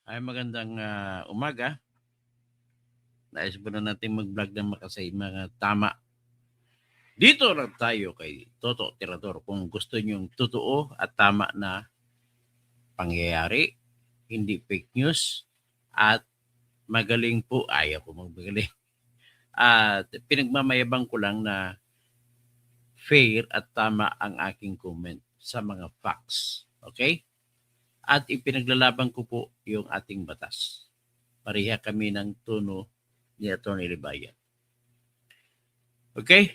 Ay magandang umaga. Nais muna natin mag-vlog ng makasay mga tama. Dito lang tayo kay Toto Tirador kung gusto nyong totoo at tama na pangyayari, hindi fake news, at magaling po, ayaw ko magaling. At pinagmamayabang ko lang na fair at tama ang aking comment sa mga facts. Okay? At ipinaglalaban ko po yung ating batas. Pareha kami ng tono ni Atty. Libayan. Okay?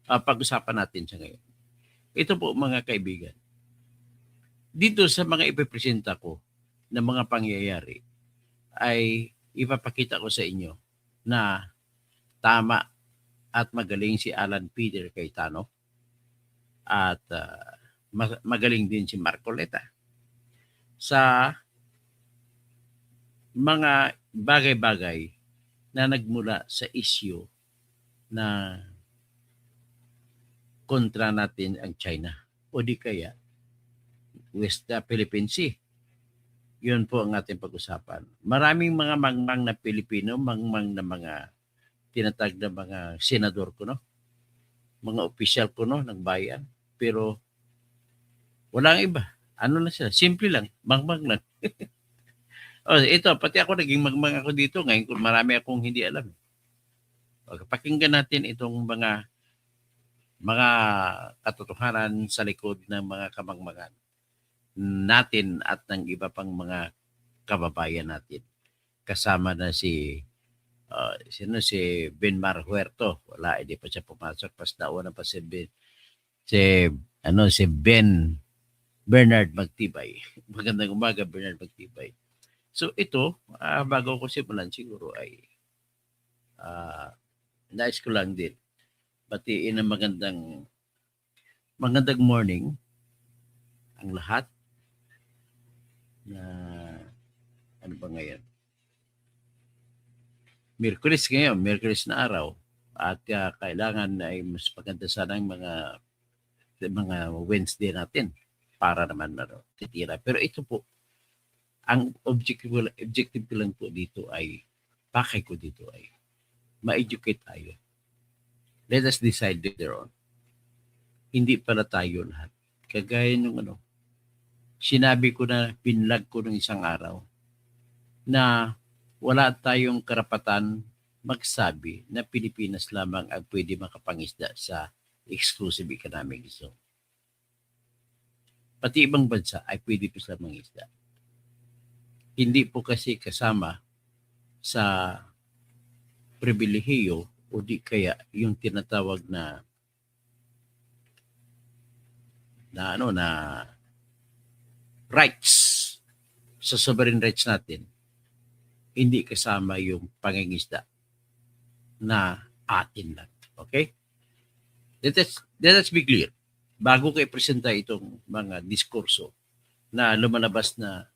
Pag-usapan natin siya ngayon. Ito po mga kaibigan. Dito sa mga ipipresenta ko na mga pangyayari ay ipapakita ko sa inyo na tama at magaling si Alan Peter Cayetano at magaling din si Marcoleta sa mga bagay-bagay na nagmula sa issue na kontra natin ang China o di kaya West Philippine Sea. Yun po ang ating pag-usapan. Maraming mga mangmang na Pilipino, mangmang na mga tinatag na mga senador ko, no? Mga opisyal ko, no? Ng bayan. Pero walang iba. Ano na sila? Simple lang. Mangmang lang. Ito, pati ako naging mangmang ako dito. Ngayon, marami akong hindi alam. Pakinggan natin itong mga katotohanan sa likod ng mga kamangmangan natin at ng iba pang mga kababayan natin. Kasama na si Benmar Huerto. Wala, hindi pa siya pumasok. Pas nauna pa si Ben Bernard Magtibay. Magandang umaga, Bernard Magtibay. So ito, bago ko simulan siguro ay nais ko lang din batiin ng magandang morning ang lahat na ano ba ngayon? Miyerkules ngayon, Miyerkules na araw at kailangan ay mas maganda sana ang mga Wednesday natin para naman titira. Pero ito po, ang objective ko lang po dito ay, pakay ko dito ay, ma-educate tayo. Let us decide later on. Hindi pala tayo lahat. Kagaya nung sinabi ko na pinlag ko ng isang araw na wala tayong karapatan magsabi na Pilipinas lamang ang pwede makapangisda sa exclusive economic zone. Pati ibang bansa ay pwede po sila mangisda. Hindi po kasi kasama sa pribilehiyo o di kaya yung tinatawag na rights sa sovereign rights natin, hindi kasama yung pangingisda na atin lang. Okay? Let us be clear. Bago ko i-presenta itong mga diskurso na lumalabas na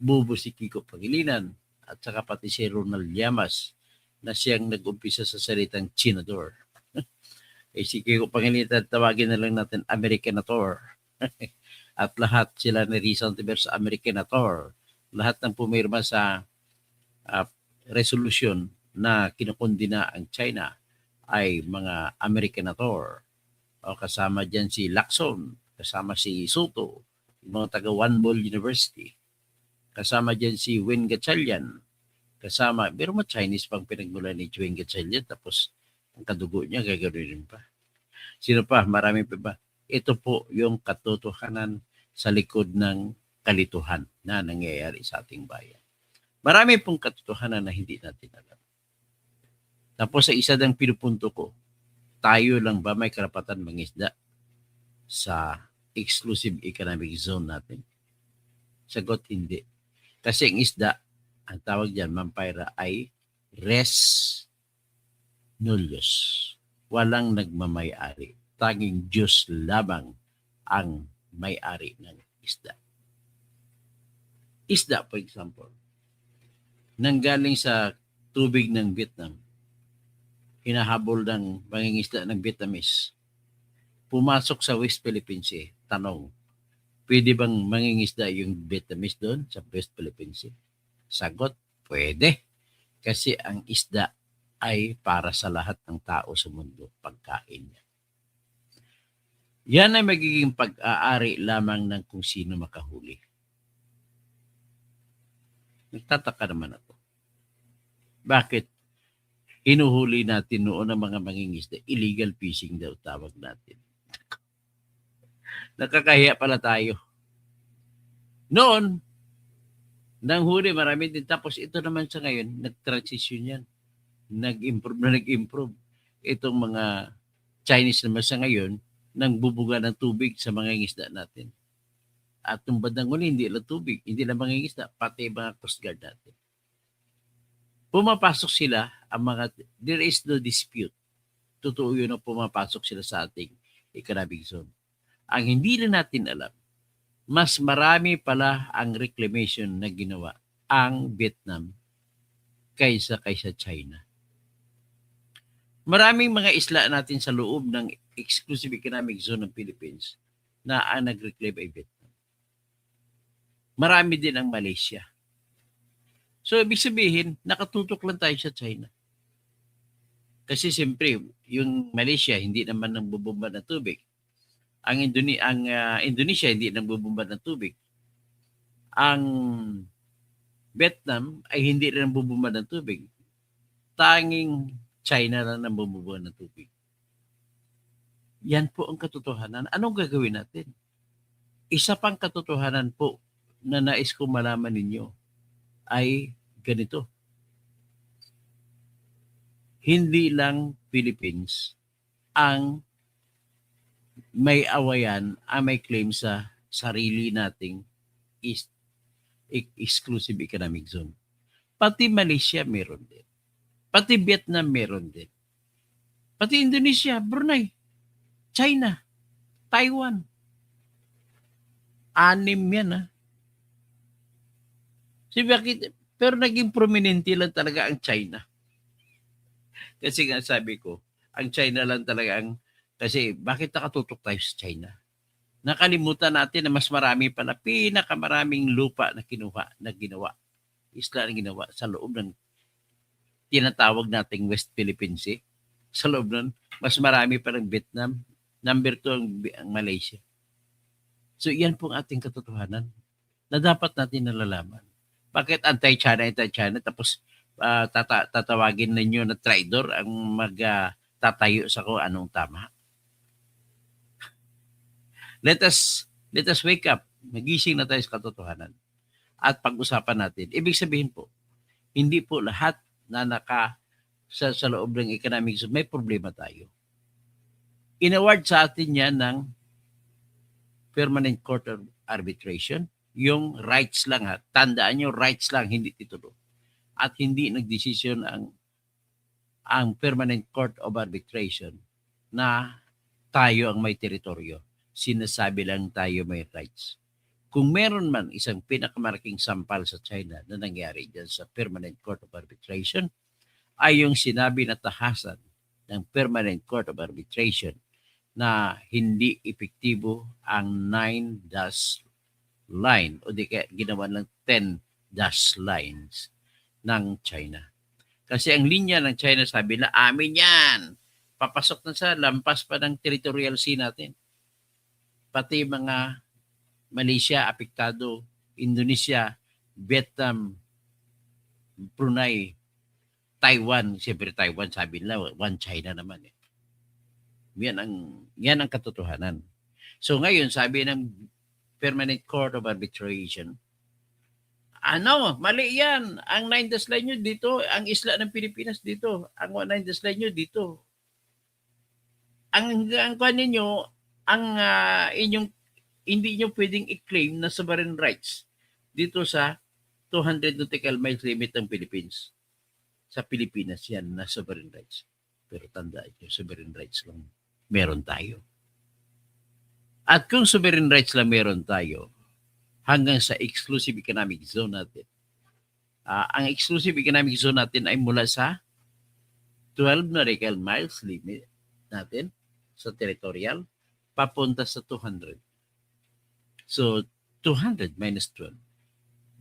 bubo si Kiko Pangilinan at saka pati si Ronald Llamas na siyang nag-umpisa sa salitang Chinador. Si Kiko Pangilinan, tawagin na lang natin Americanator. At lahat sila ni Rizal Tiber sa Americanator. Lahat ng pumirma sa resolution na kinukundina ang China ay mga Americanator. Kasama dyan si Lacson, kasama si Soto, mga taga One Ball University. Kasama dyan si Wen Gatchalian. Pero Chinese pang pinagmula ni Wen Gatchalian, tapos ang kadugo niya gagawin pa. Sino pa? Marami pa ba? Ito po yung katotohanan sa likod ng kalituhan na nangyayari sa ating bayan. Marami pong katotohanan na hindi natin alam. Tapos sa isa ng pinupunto ko, tayo lang ba may karapatan mangisda sa exclusive economic zone natin? Sagot, hindi. Kasi ang isda, ang tawag dyan, Mampayra, ay res nullius. Walang nagmamay-ari. Tanging Diyos lamang ang may-ari ng isda. Isda, for example, nanggaling sa tubig ng Vietnam, hinahabol ng mangingisda ng Vietnamese, pumasok sa West Philippine Sea. Tanong, pwede bang mangingisda yung Vietnamese doon sa West Philippine Sea? Sagot, pwede. Kasi ang isda ay para sa lahat ng tao sa mundo, pagkain niya. Yan ay magiging pag-aari lamang ng kung sino makahuli. Nagtataka naman ako. Bakit hinuhuli natin noon ang mga mangingisda? Illegal fishing daw tawag natin. Nakakahiya pala tayo. Noon, nang huli, marami din. Tapos ito naman sa ngayon, nag-transition yan. Nag-improve. Itong mga Chinese naman sa ngayon, nang bubuga ng tubig sa mga isda natin. At yung bandang huli, hindi lang tubig, hindi lang mga isda, pati mga Coast Guard natin. Pumapasok sila, there is no dispute. Totoo yun na pumapasok sila sa ating economic zone. Ang hindi na natin alam, mas marami pala ang reclamation na ginawa ang Vietnam kaysa China. Maraming mga isla natin sa loob ng exclusive economic zone ng Philippines na ang nag-reclaim ay Vietnam. Marami din ang Malaysia. So, ibig sabihin, nakatutok lang tayo sa China. Kasi siyempre, yung Malaysia, hindi naman nang bubumba ng tubig. Ang Indonesia, hindi nang bubumba ng tubig. Ang Vietnam ay hindi rin nang bubumba ng tubig. Tanging China lang nang bubumba ng tubig. Yan po ang katotohanan. Anong gagawin natin? Isa pang katotohanan po na nais kong malaman ninyo ay ganito. Hindi lang Philippines ang may awayan, ang may claim sa sarili nating exclusive economic zone. Pati Malaysia meron din. Pati Vietnam meron din. Pati Indonesia, Brunei, China, Taiwan. 6 yan, ha? Pero naging prominente lang talaga ang China. Kasi nga sabi ko, ang China lang talaga kasi bakit nakatutok tayo sa China? Nakalimutan natin na mas marami pala, pinakamaraming lupa na ginawa, isla na ginawa sa loob ng tinatawag nating West Philippine Sea. Sa loob nun, mas marami pa ng Vietnam, number 2 ang Malaysia. So yan pong ating katotohanan na dapat natin nalalaman. Bakit anti-China, tapos tatawagin ninyo na traitor ang magtatayo sa kung anong tama? Let us wake up. Magising na tayo sa katotohanan. At pag-usapan natin. Ibig sabihin po, hindi po lahat na sa loob ng economic zone, may problema tayo. In-award sa atin yan ng Permanent Court of Arbitration. Yung rights lang, ha. Tandaan nyo, rights lang, hindi titulo. At hindi nagdesisyon ang Permanent Court of Arbitration na tayo ang may teritoryo. Sinasabi lang tayo may rights. Kung meron man isang pinakamalaking sampal sa China na nangyari dyan sa Permanent Court of Arbitration, ay yung sinabi na tahasan ng Permanent Court of Arbitration na hindi epektibo ang 9-dash line o di kaya ginawa lang 10-dash lines ng China. Kasi ang linya ng China sabi na amin yan. Papasok na sa lampas pa ng territorial sea natin. Pati mga Malaysia, apektado, Indonesia, Vietnam, Brunei, Taiwan. Siyempre Taiwan sabi nila, one China naman. Yan ang katotohanan. So ngayon sabi ng Permanent Court of Arbitration, mali yan. Ang 9-dash line nyo dito, ang isla ng Pilipinas dito, ang 9-dash line nyo dito. Ang kuha ninyo, inyong hindi nyo pwedeng i-claim na sovereign rights dito sa 200 nautical miles limit ng Philippines. Sa Pilipinas yan na sovereign rights. Pero tandaan nyo, sovereign rights lang meron tayo. At kung sovereign rights lang meron tayo, hanggang sa exclusive economic zone natin. Ang exclusive economic zone natin ay mula sa 12 nautical miles limit natin sa territorial papunta sa 200. So, 200 minus 12.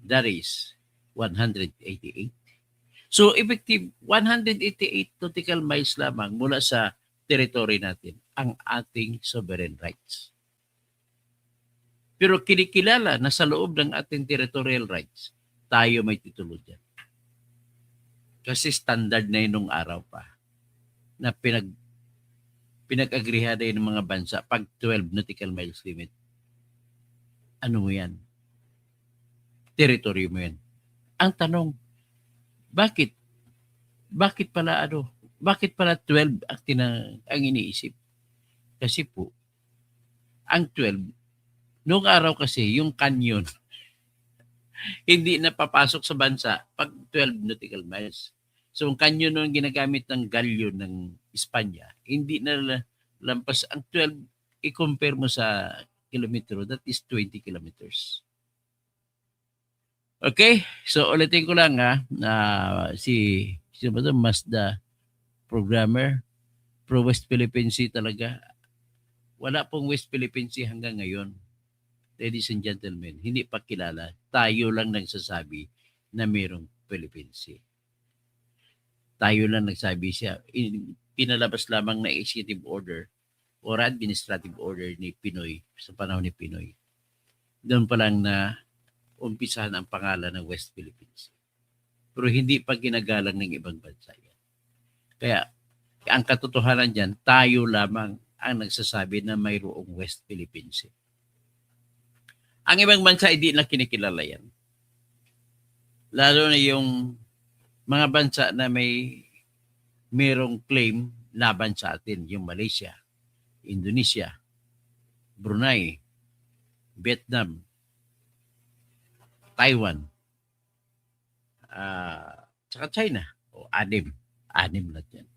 That is 188. So effective 188 nautical miles lamang mula sa territory natin ang ating sovereign rights. Pero kinikilala na sa loob ng ating territorial rights, tayo may titulo dyan. Kasi standard na yun nung araw pa na pinag-agrihan na yun ng mga bansa pag 12 nautical miles limit. Ano mo yan? Territory mo yan. Ang tanong, bakit? Bakit pala ano? Bakit pala 12 ang iniisip? Kasi po, ang 12, noong araw kasi, yung canyon, hindi na papasok sa bansa pag 12 nautical miles. So, ang canyon noong ginagamit ng galyon ng Espanya, hindi na lampas ang 12, i-compare mo sa kilometro, that is 20 kilometers. Okay, so ulitin ko lang sino ba ito? Mazda programmer, pro West Philippine Sea talaga. Wala pong West Philippine Sea hanggang ngayon. Ladies and gentlemen, hindi pa kilala. Tayo lang nagsasabi na mayroong Philippine Sea. Tayo lang nagsabi siya. Pinalabas lamang na executive order or administrative order ni Pinoy sa panahon ni Pinoy. Doon pa lang na umpisahan ang pangalan ng West Philippines. Pero hindi pa ginagalang ng ibang bansa yan. Kaya, ang katotohanan dyan, tayo lamang ang nagsasabi na mayroong West Philippines. Ang ibang bansa, hindi na kinikilala yan. Lalo na yung mga bansa na mayroong claim laban sa atin, yung Malaysia, Indonesia, Brunei, Vietnam, Taiwan, saka China. Anim na yan.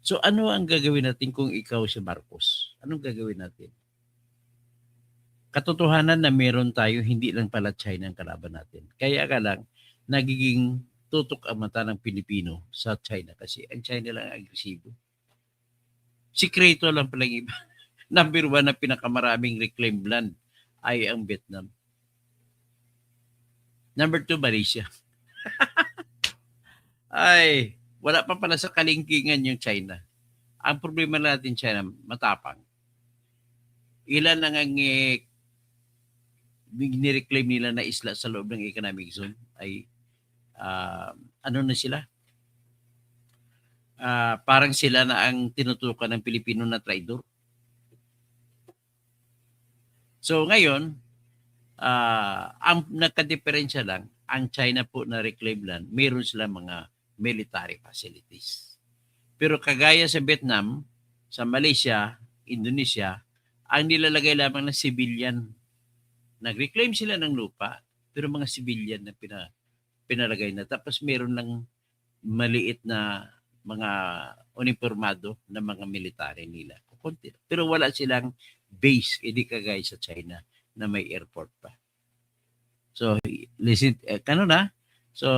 So ano ang gagawin natin kung ikaw si Marcos? Anong gagawin natin? Katotohanan na meron tayo, hindi lang pala China ang kalaban natin. Kaya ka lang, nagiging tutok ang mata ng Pilipino sa China kasi ang China lang agresibo. Sikreto lang pala iba. Number 1 na pinakamaraming reclaimed land ay ang Vietnam. Number 2, Malaysia. Ay, wala pa pala sa kalingkingan yung China. Ang problema natin China, matapang. Ilan lang ang nireclaim nila na isla sa loob ng economic zone ay ano na sila? Parang sila na ang tinutukan ng Pilipino na traidor. So ngayon, ang nagka-diferensya lang, ang China po na reclaim land, meron sila mga military facilities. Pero kagaya sa Vietnam, sa Malaysia, Indonesia, ang nilalagay lamang ng civilian. Nag-reclaim sila ng lupa, pero mga civilian na pinalagay na. Tapos meron lang maliit na mga uniformado na mga military nila. Pero wala silang base, hindi kagaya sa China na may airport pa. So, listen, So,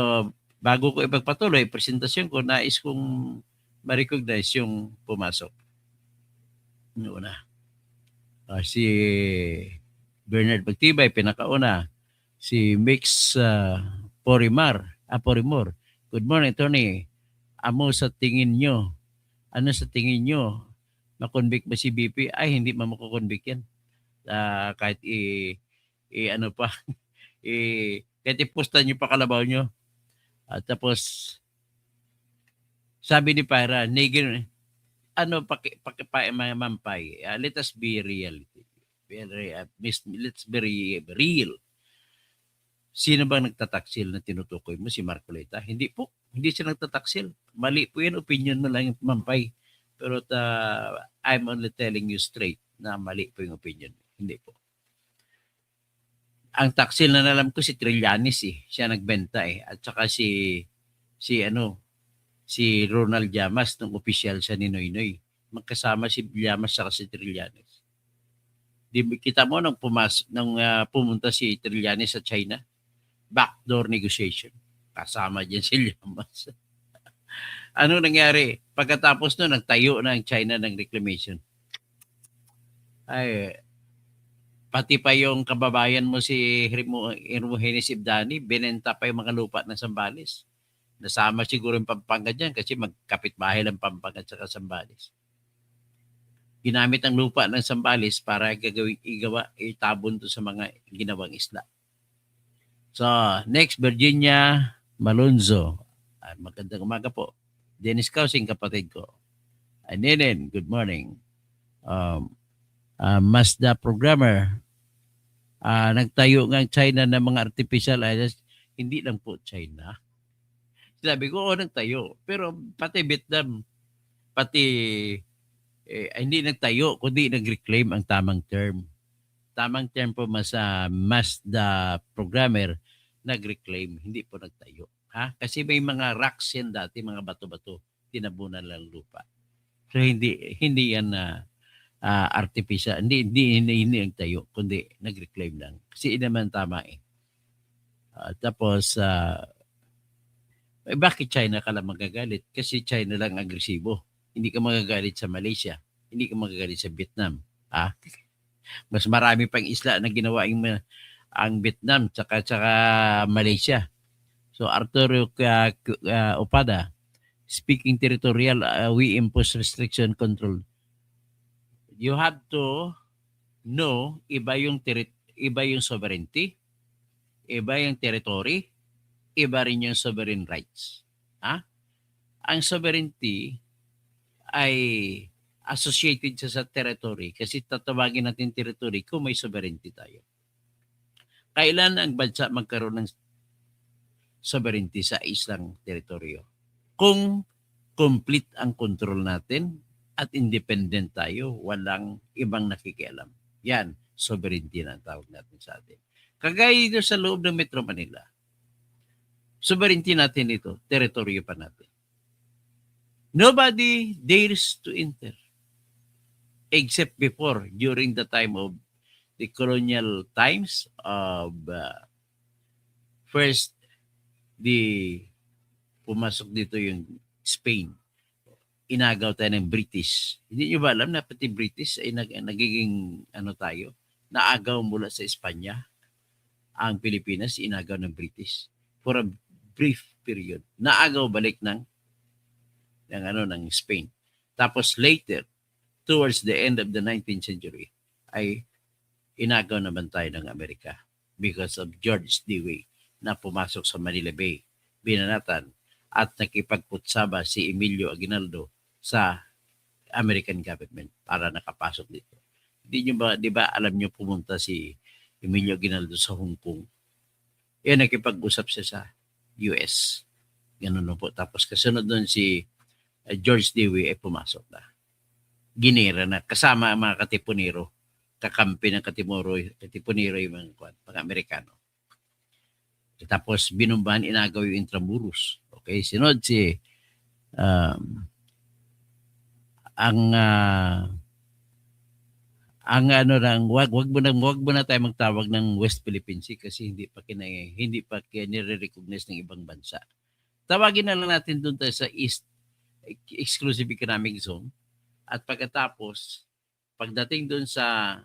bago ko ipagpatuloy, presentasyon ko, nais kong ma-recognize yung pumasok. Una. Si Bernard Pagtibay, pinakauna. Si Mix Porimor. Good morning, Tony. Ano sa tingin nyo, makonvict ba si BP? Ay, hindi makonvict yan. Kahit kahit iposta nyo pa kalabaw nyo. At tapos, sabi ni Para, mampay. Let us be real. Let's be real. Sino ba nagtataksil na tinutukoy mo? Si Marcoleta? Hindi po. Hindi siya nagtataksil. Mali po yan. Opinion mo lang yung mampay. Pero I'm only telling you straight na mali po yung opinion. Hindi po. Ang taksil na alam ko si Trillanes Siya nagbenta At saka si Ronald Llamas nung opisyal siya ni Noynoy. Magkasama si Llamas saka si Trillanes. Kita mo nung pumunta si Trillanes sa China, backdoor negotiation. Kasama dyan si Llamas. Ano nangyari? Pagkatapos nun, nagtayo na ang China ng reclamation. Ay, Pati pa yung kababayan mo si Hermogenes Ibdani, binenta pa yung mga lupa ng Zambales. Nasama siguro yung Pampanga dyan kasi magkapit-bahay lang Pampanga at saka Zambales. Ginamit ang lupa ng Zambales para itabon to sa mga ginawang isla. So, next, Virginia Malonzo. Magandang umaga po. Dennis Causing, kapatid ko. Nenen, good morning. Mazda programmer. Nagtayo ng China ng mga artificial islands. Hindi lang po China. Sabi ko, nagtayo. Pero pati Vietnam, pati hindi nagtayo, kundi nag-reclaim ang tamang term. Tamang term po Mazda programmer, nag-reclaim, hindi po nagtayo. Ha? Kasi may mga rocks yan dati, mga bato-bato, tinabunan lang lupa. So hindi yan artificial, hindi nagtayo, kundi nag-reclaim lang. Kasi naman tama eh. Tapos, bakit China ka lang magagalit? Kasi China lang agresibo. Hindi ka magagalit sa Malaysia. Hindi ka magagalit sa Vietnam. Mas marami pang isla na ginawa ang Vietnam tsaka Malaysia. So Arturo Opada, speaking territorial, we impose restriction control. You have to know iba yung sovereignty, iba yung territory, iba rin yung sovereign rights. Ang sovereignty ay associated sa territory kasi tatawagin natin territory kung may sovereignty tayo. Kailan ang bansa magkaroon ng sovereignty sa isang teritoryo? Kung complete ang control natin at independent tayo, walang ibang nakikialam. Yan, sovereignty na tawag natin sa atin. Kagaya dito sa loob ng Metro Manila, sovereignty natin ito, teritoryo pa natin. Nobody dares to enter except before, during the time of the colonial times of first, pumasok dito yung Spain. Inagaw tayo ng British. Hindi nyo ba alam na pati British ay nagiging tayo? Naagaw mula sa Espanya. Ang Pilipinas, inagaw ng British. For a brief period. Naagaw balik ng Spain. Tapos later, towards the end of the 19th century, ay inagaw naman tayo ng Amerika because of George Dewey na pumasok sa Manila Bay, binanatan, at nakipagputsaba si Emilio Aguinaldo sa American government para nakapasok dito. Di ba alam nyo pumunta si Emilio Aguinaldo sa Hong Kong? Yan, nakipag-usap siya sa US. Ganun po. Tapos kasunod doon si George Dewey ay pumasok na. Ginira na. Kasama ang mga katipunero. Kakampi ng katipunero yung mga Amerikano. Tapos binumbahan, inagaw yung Intramuros. Okay, sinod si wag mo na tayo magtawag ng West Philippine Sea kasi hindi pa nire-recognize ng ibang bansa. Tawagin na lang natin doon tayo sa East Exclusive Economic Zone at pagkatapos pagdating doon sa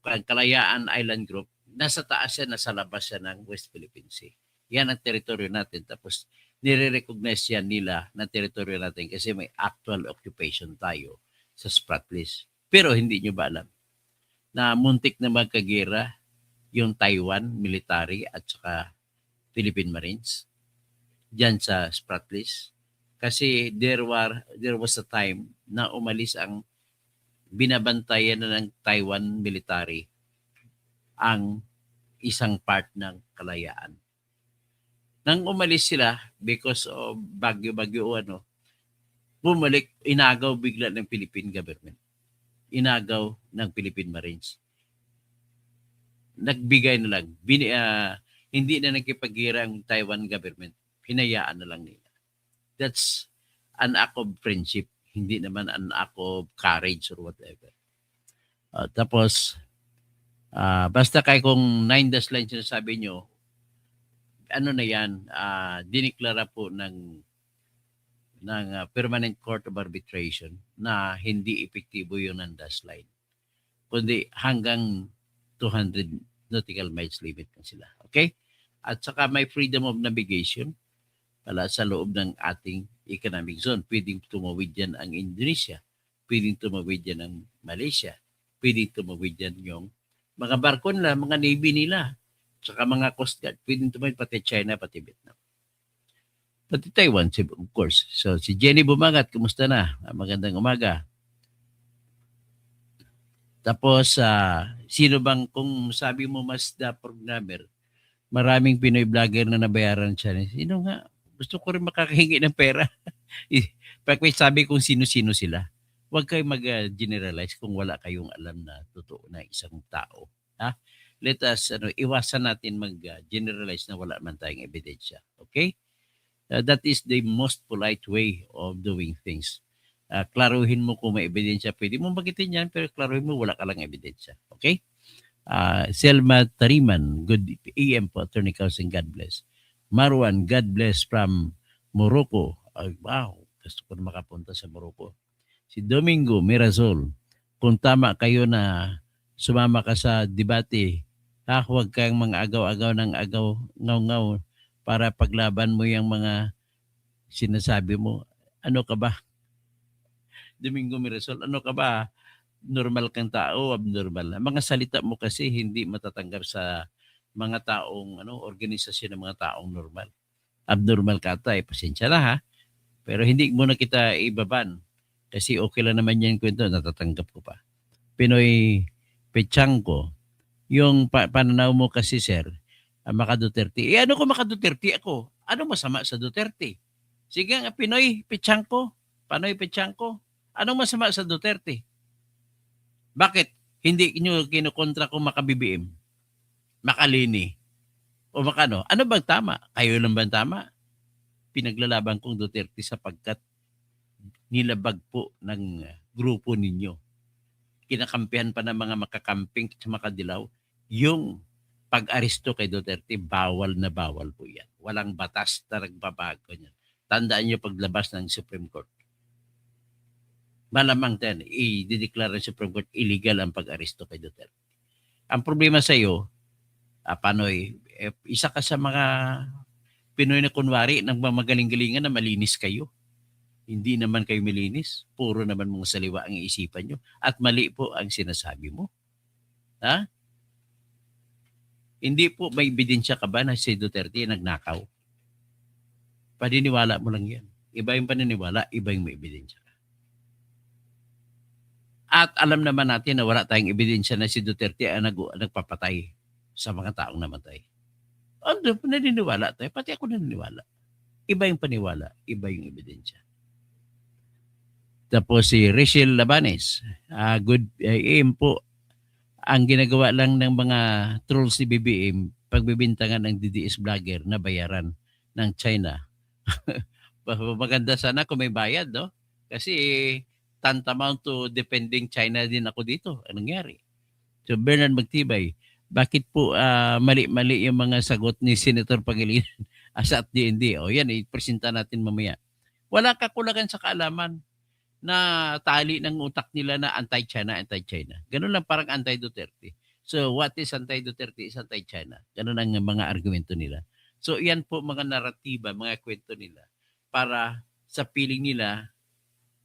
Kalayaan Island Group, nasa taas siya, nasa labas siya ng West Philippine Sea. Yan ang teritoryo natin. Tapos nire-recognize yan nila na teritoryo natin kasi may actual occupation tayo sa Spratlys. Pero hindi nyo ba alam na muntik na magkagera yung Taiwan military at saka Philippine Marines dyan sa Spratlys? Kasi there was a time na umalis ang binabantayan na ng Taiwan military ang isang part ng Kalayaan. Nang umalis sila because of bagyo bumalik, inagaw bigla ng Philippine government. Inagaw ng Philippine Marines. Nagbigay na lang. Hindi na nagkipaggira ang Taiwan government. Hinayaan na lang nila. That's an act of friendship. Hindi naman an act of courage or whatever. Tapos, basta kay kung 9 line sinasabi nyo, na yan, diniklara po ng Permanent Court of Arbitration na hindi epektibo yung 9 line. Kundi hanggang 200 nautical miles limit na sila. Okay? At saka may freedom of navigation pala sa loob ng ating economic zone. Pwedeng tumawid dyan ang Indonesia. Pwedeng tumawid dyan ang Malaysia. Pwedeng tumawid dyan yung mga barko nila, mga navy nila, saka mga coast guard. Pwedeng tumawid pati China, pati Vietnam. Pati Taiwan, of course. So, si Jenny Bumangat, kumusta na? Magandang umaga. Tapos, sino bang, kung sabi mo Mazda programmer, maraming Pinoy vlogger na nabayaran siya. Sino nga? Gusto ko rin makakahingi ng pera. Pag may sabi kung sino-sino sila, huwag kayo mag-generalize kung wala kayong alam na totoo na isang tao. Ha? Let us, iwasan natin mag-generalize na wala man tayong ebidensya. Okay? That is the most polite way of doing things. Klaruhin mo kung may ebidensya. Pwede mo bagitin yan, pero klaruhin mo wala ka lang ebidensya. Okay? Selma Tariman, good AM po, Attorney Cousin, God bless. Marwan, God bless from Morocco. Wow, gusto ko na makapunta sa Morocco. Si Domingo Mirazol, kung tama kayo na sumama ka sa debate, huwag kang mga agaw-agaw ng agaw, ngaw-ngaw para paglaban mo yung mga sinasabi mo. Ano ka ba? Domingo Mirazol, ano ka ba? Normal kang tao, abnormal. Ang mga salita mo kasi hindi matatanggap sa mga taong organisasyon ng mga taong normal. Abnormal ka ata, pasensya na ha. Pero hindi mo na kita ibaban. Kasi okay lang naman yan kwento, natatanggap ko pa. Pinoy Pechanko, yung pananaw mo kasi sir, Maka Duterte. Ano ko Maka Duterte ako? Ano masama sa Duterte? Sige nga, Pinoy Pechanko, Panoy Pechanko, anong masama sa Duterte? Bakit hindi nyo kinukontra kung maka-BBM, makalini, o makano? Ano bang tama? Kayo lang bang tama? Pinaglalaban kong Duterte sapagkat nilabag po ng grupo ninyo. Kinakampihan pa ng mga makakamping sa makadilaw. Yung pag-aresto kay Duterte, bawal na bawal po yan. Walang batas na nagbabago niyan. Tandaan nyo paglabas ng Supreme Court. Malamang din, i-declare ng Supreme Court illegal ang pag-aresto kay Duterte. Ang problema sa iyo, Panoy, isa ka sa mga Pinoy na kunwari nang mamagaling-galingan na malinis kayo. Hindi naman kayo malinis. Puro naman mga saliwa ang iisipan nyo. At mali po ang sinasabi mo. Ha? Hindi po may ebidensya ka ba na si Duterte nagnakaw? Paniniwala mo lang yan. Iba yung paniniwala, iba yung may ebidensya. At alam naman natin na wala tayong ebidensya na si Duterte ang nagpapatay sa mga taong namatay. Naniniwala tayo. Pati ako naniniwala. Iba yung paniwala, iba yung ebidensya. Tapos si Rachel Labanes, good aim po. Ang ginagawa lang ng mga trolls ni BBM, pagbibintangan ng DDS vlogger na bayaran ng China. Maganda sana kung may bayad, no? Kasi tantamount to defending China din ako dito. Anong nangyari? So Bernard Magtibay, bakit po mali-mali yung mga sagot ni Senator Pangilinan sa DND? O yan, ipresenta natin mamaya. Wala kakulangan sa kaalaman na tali ng utak nila na anti-China, anti-China. Ganun lang parang anti-Duterte. So what is anti-Duterte is anti-China. Ganun ang mga argumento nila. So yan po mga naratiba, mga kwento nila para sa piling nila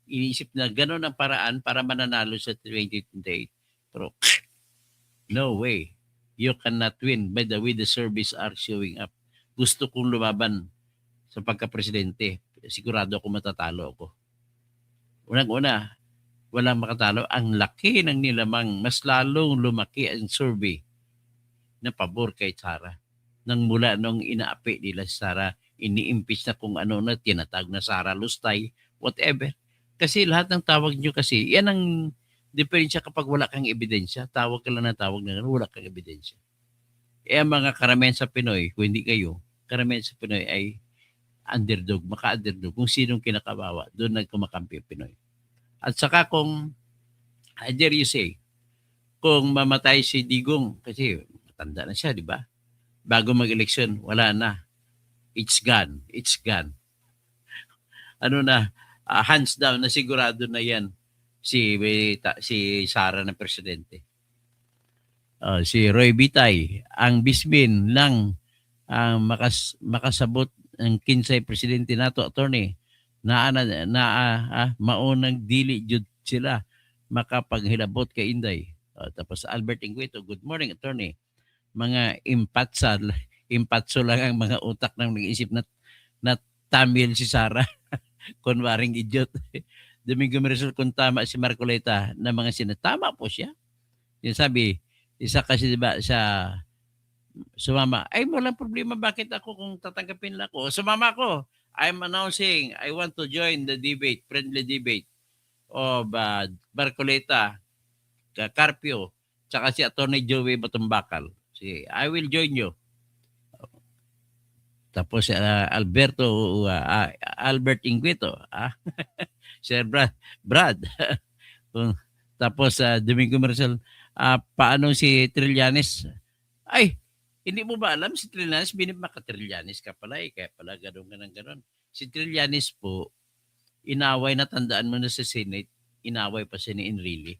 iniisip na ganun ang paraan para mananalo sa 2028. Pero no way. You cannot win by the way the service are showing up. Gusto kong lumaban sa pagka-presidente. Sigurado ako matatalo ako. Unang-una, walang makatalo. Ang laki ng nilamang, mas lalong lumaki ang survey na pabor kay Sara. Nang mula nung inaapi nila si Sara, ini-impeach na kung ano na, tinatag na Sara Lustay, whatever. Kasi lahat ng tawag nyo kasi, yan ang diferensya kapag wala kang ebidensya. Tawag ka lang na tawag na wala kang ebidensya. Ang mga karamihan sa Pinoy, kung hindi kayo, karamihan sa Pinoy ay underdog, maka-underdog. Kung sinong kinakabawa, doon nagkumakampi ang Pinoy. At saka kung, I dare you say, kung mamatay si Digong, kasi matanda na siya, di ba? Bago mag-eleksyon, wala na. It's gone. It's gone. Ano na, hands down na sigurado na yan si Sara na presidente. Si Roy Bitay, ang bisbin lang ang makasabot ang kinsay presidente nato attorney maunang dili jud sila makapaghilabot kay Inday. Tapos Albert Inguito, good morning attorney. Mga impatso lang ang mga utak ng nag-isip na Tamil si Sara. Kunwaring idiot. Domingo Marisol kung tama si Marcoleta na mga sinatama po siya. Yung sabi, isa kasi diba sa sumama, ay walang problema bakit ako kung tatanggapin lang ako. Sumama ako. I'm announcing I want to join the debate, friendly debate of Marcoleta, Carpio, tsaka si Attorney Joey Batumbakal. I will join you. Tapos Albert Inguito, Sir Brad. Tapos Domingo Marcel, paano si Trillanes? Ay, hindi mo ba alam si Trillanes? Maka-Trillanes ka pala kaya pala ganun. Si Trillanes po, inaway na tandaan mo na sa Senate, inaway pa siya ni Enrile.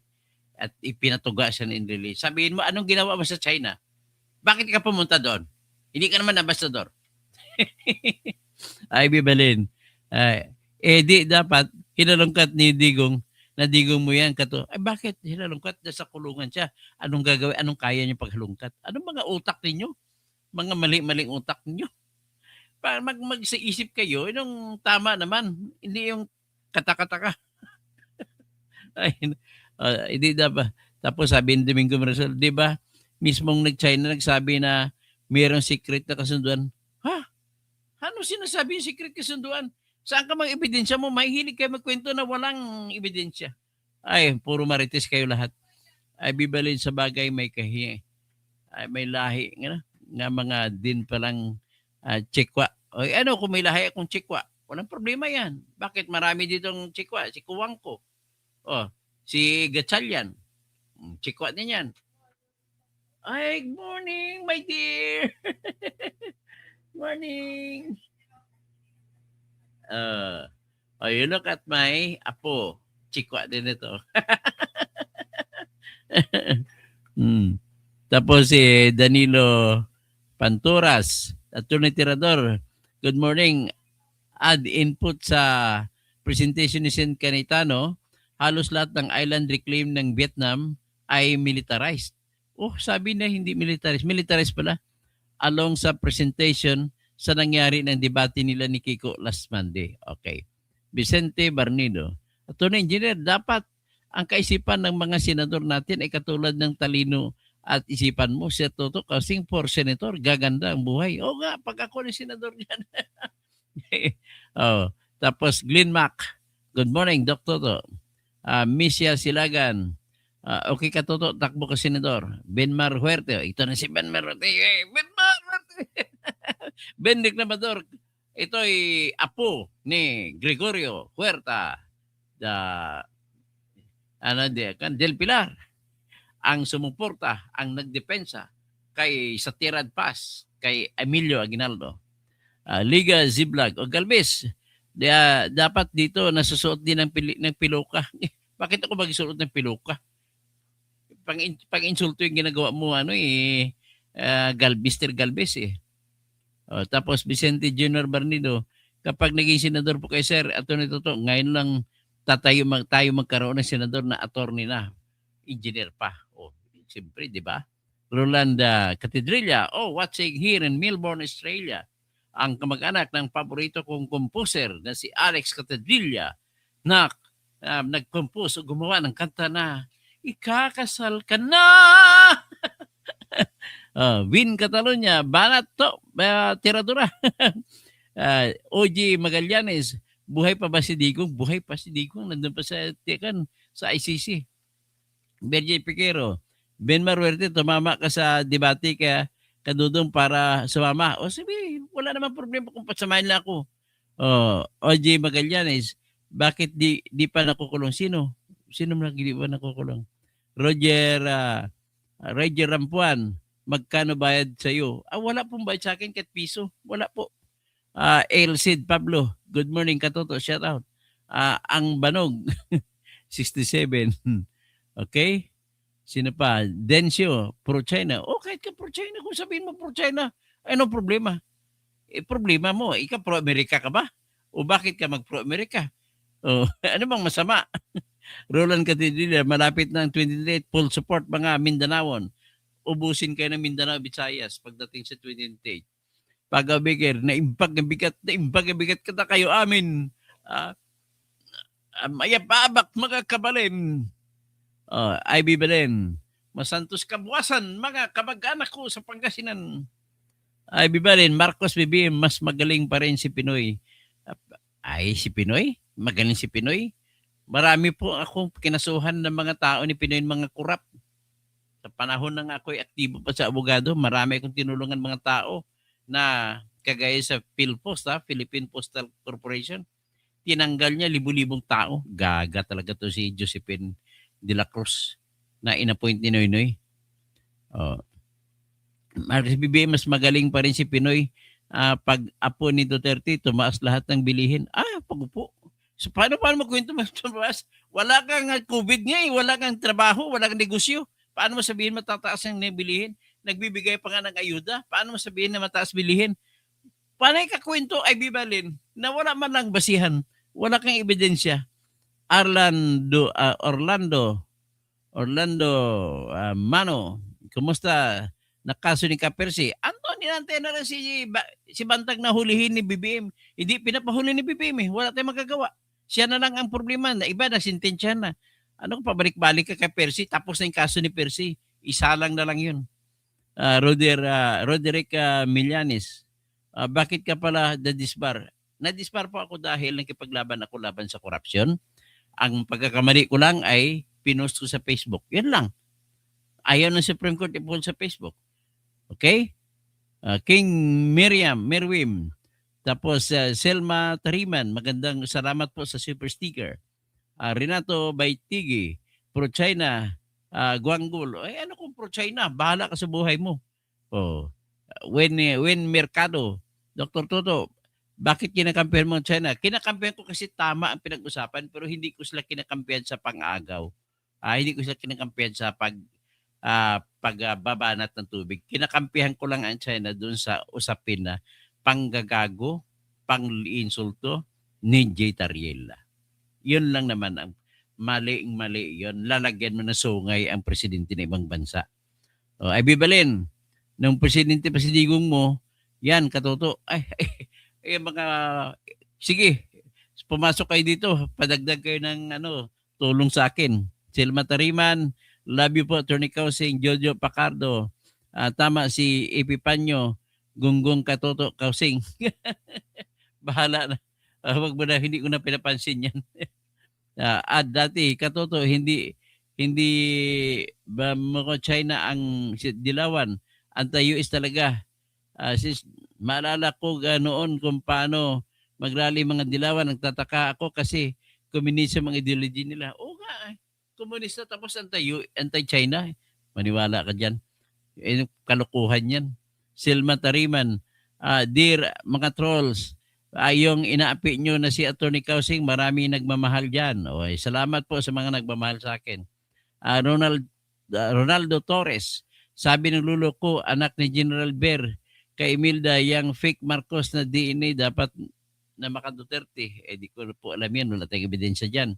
At ipinatuga siya ni Enrile. Sabihin mo, anong ginawa mo sa China? Bakit ka pumunta doon? Hindi ka naman ambassador. Ay, Bibalin. Di dapat hinalungkat ni Digong na Digong mo yan kato. Ay, bakit hinalungkat? Nasa kulungan siya. Anong gagawin? Anong kaya niya paghalungkat? Anong mga utak ninyo? Mga mali-maling utak ninyo? Para mag-isip kayo, yung tama naman. Hindi yung kata-kata ka. Ay, hindi dapat. Tapos sabi ni Domingo Marisol, di ba? Mismong nag-China nagsabi na mayroong secret na kasunduan. Ha? Ano sinasabi yung secret kasunduan? Saan ka mang ebidensya mo? Mahihilig kayo magkwento na walang ebidensya. Ay, puro marites kayo lahat. Ay, bibalin sa bagay may kahi. Ay, may lahi. Nga mga din palang chikwa. O ano kung may lahi akong chikwa? Walang problema yan. Bakit marami ditong chikwa? Si Kuwangko. Si Gatchalian. Chikwa din yan. Ay, good morning, my dear. Morning. You look at my apo. Chikwa din ito. Tapos si Danilo Panturas, Attorney Tirador. Good morning. Add input sa presentation ni Sen Cayetano. Halos lahat ng island reclaim ng Vietnam ay militarized. Sabi na hindi militarized. Militarized pala. Along sa presentation sa nangyari ng debate nila ni Kiko last Monday. Okay. Vicente Barnido. Attorney Engineer, dapat ang kaisipan ng mga senador natin ay katulad ng talino at isipan mo, Sir Toto, kasing for senator, gaganda ang buhay. Nga, pag ako ni senador yan. Tapos Glenn Mac. Good morning, Dr. Toto. Misia Silagan. Okay ka, Toto, takbo ka senador. Benmar Huerte. Ito na si Benmar Huerte. Benmar Huerte. Bendik Namador. Ito ay apo ni Gregorio Huerta. Del Pilar. Ang sumuporta, ang nagdepensa kay Satirad Paz, kay Emilio Aguinaldo. Liga Ziblag o Galvez. Dapat dito nasusuot din ng piluka. Bakit ako magsuot ng piluka? Pang-insulto yung ginagawa mo, Mr. Galvez eh. Tapos Vicente Junior Barnido, kapag naging senador po kay Sir Atty. Toto, ngayon lang tayo magkaroon ng senador na attorney na, engineer pa. Siyempre, di ba? Rolanda Catedrilla, watching here in Melbourne, Australia. Ang kamag-anak ng paborito kong composer na si Alex Catedrilla na nag-compose o gumawa ng kanta na Ikakasal Ka Na! Win Catalonia, Banat to, Tiradora. OG Magallanes, buhay pa ba si Digong? Buhay pa si Digong, nandun pa sa ICC. Berjay Piquero, Benmar Huerte, tumama ka sa debate kaya kadudong para sumama. Sabi, wala naman problema kung pasamahin lang ako. OG Magallanes, bakit di pa nakukulong? Sino di pa nakukulong? Roger Rampuan, magkano bayad sa iyo? Wala pong bayad sa akin kahit piso. Wala po. Elcid Pablo, good morning Katoto, shout out. Ang Banog, 67. Okay? Sino pa? Densyo, pro-China. O kahit ka pro-China, kung sabihin mo pro-China, ano problema? Problema mo, ikaw pro-America ka ba? O bakit ka mag-pro-America? O, ano bang masama? Roland Catidilla, malapit ng 28, full support mga Mindanaon. Ubusin kayo ng Mindanao, Visayas pagdating sa 28. Pag-abigir, naimbag ang bigat kada kayo amin. Mayababak mga kabalin. Ay bibalin. Masantos kabuwasan, mga kamag-anak ko sa Pangasinan. Ay bibalin, Marcos BBM, mas magaling pa rin si Pinoy. Ay, si Pinoy? Magaling si Pinoy? Marami po akong kinasuhan ng mga tao ni Pinoy, mga kurap. Sa panahon na nga ako'y aktibo pa sa abogado, marami akong tinulungan mga tao na kagaya sa PhilPost, Philippine Postal Corporation. Tinanggal niya libu-libong tao. Gaga talaga to si Josephine de la Cruz na inappoint ni Noynoy. Mas magaling pa rin si Pinoy. Pag apo ni Duterte, tumaas lahat ng bilihin. Pag-upo. So paano mo kwento mas tumaas? Wala kang COVID nga wala kang trabaho, wala kang negosyo. Paano mo sabihin matataas ang bilihin? Nagbibigay pa nga ng ayuda. Paano mo sabihin na mataas bilihin? Panay kakwento ay bibalin na wala man lang basihan. Wala kang ebidensya. Orlando Mano, kumusta? Nakaso ni Kapersi. Anthony Antena na si Bantag na hulihin ni BBM. Hindi pinapahuli ni BBM. Wala tayong magagawa. Siya na lang ang problema. Na iba na sintensya na. Ano kung pabalik-balik ka kay Percy, tapos na yung kaso ni Percy. Isa lang na lang yun. Roderick Millanes. Bakit ka pala na-disbar? Na-disbar po ako dahil nakipaglaban ako laban sa korupsyon. Ang pagkakamali ko lang ay pinost ko sa Facebook. Yan lang. Ayaw ng Supreme Court i-post sa Facebook. Okay? King Merwim. Tapos Selma Tariman. Magandang salamat po sa super sticker. Renato Baitigi. Pro-China. Guanggul. Ay, ano kung pro-China? Bahala ka sa buhay mo. When Mercado. Dr. Toto, bakit kinakampihan mo ang China? Kinakampihan ko kasi tama ang pinag-usapan pero hindi ko sila kinakampihan sa pang-agaw. Hindi ko sila kinakampihan sa pagbabanat ng tubig. Kinakampihan ko lang ang China doon sa usapin na panggagago, pang-insulto ni J. Tariela. Yun lang naman ang mali yun. Lalagyan mo na sungay ang presidente ng ibang bansa. Ay bibalin, nung presidente pa si Digong mo, yan, katoto. Sige, pumasok kayo dito, padagdag kayo ng tulong sa akin. Selma Tariman, love you po, Attorney Kausing, Jojo Pacardo, tama si Epipanyo, Gunggong Katoto Kausing. Bahala na. Wag mo na, hindi ko na pinapansin yan. Dati, Katoto, hindi ba mga China ang dilawan? Anti-US talaga. Maalala ko noon kung paano magrally mga dilawan. Nagtataka ako kasi communism ang ideology nila. Komunista tapos anti-China. Maniwala ka dyan. Kalokohan yan. Selma Tariman, dear mga trolls, yung inaapi nyo na si Attorney Kausing, marami nagmamahal dyan. Salamat po sa mga nagmamahal sa akin. Ronaldo Torres, sabi ng lulo ko, anak ni General Ber, kay Imelda, yung fake Marcos na DNA dapat na maka-Duterte. Di ko po alam yan, wala tayong ebidensya dyan.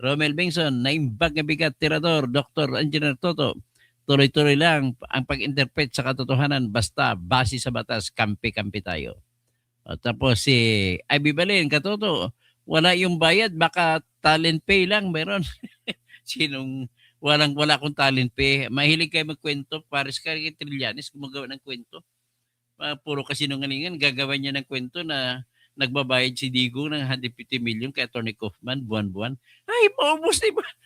Romel Bengson, naimbag na bigat, tirador, Dr. Engineer Toto, tuloy-tuloy lang ang pag-interpret sa katotohanan, basta base sa batas, kampi-kampi tayo. Tapos si Ivy Balin, Katoto, wala yung bayad, baka talent pay lang meron. Sinong wala akong talent pay. Mahilig kayo magkwento, pares ka kay Trillanes gumagawa ng kwento. Puro kasinungalingan, gagawa niya ng kwento na nagbabayad si Digong ng 150 million kay Atty. Kaufman buwan-buwan. Ay,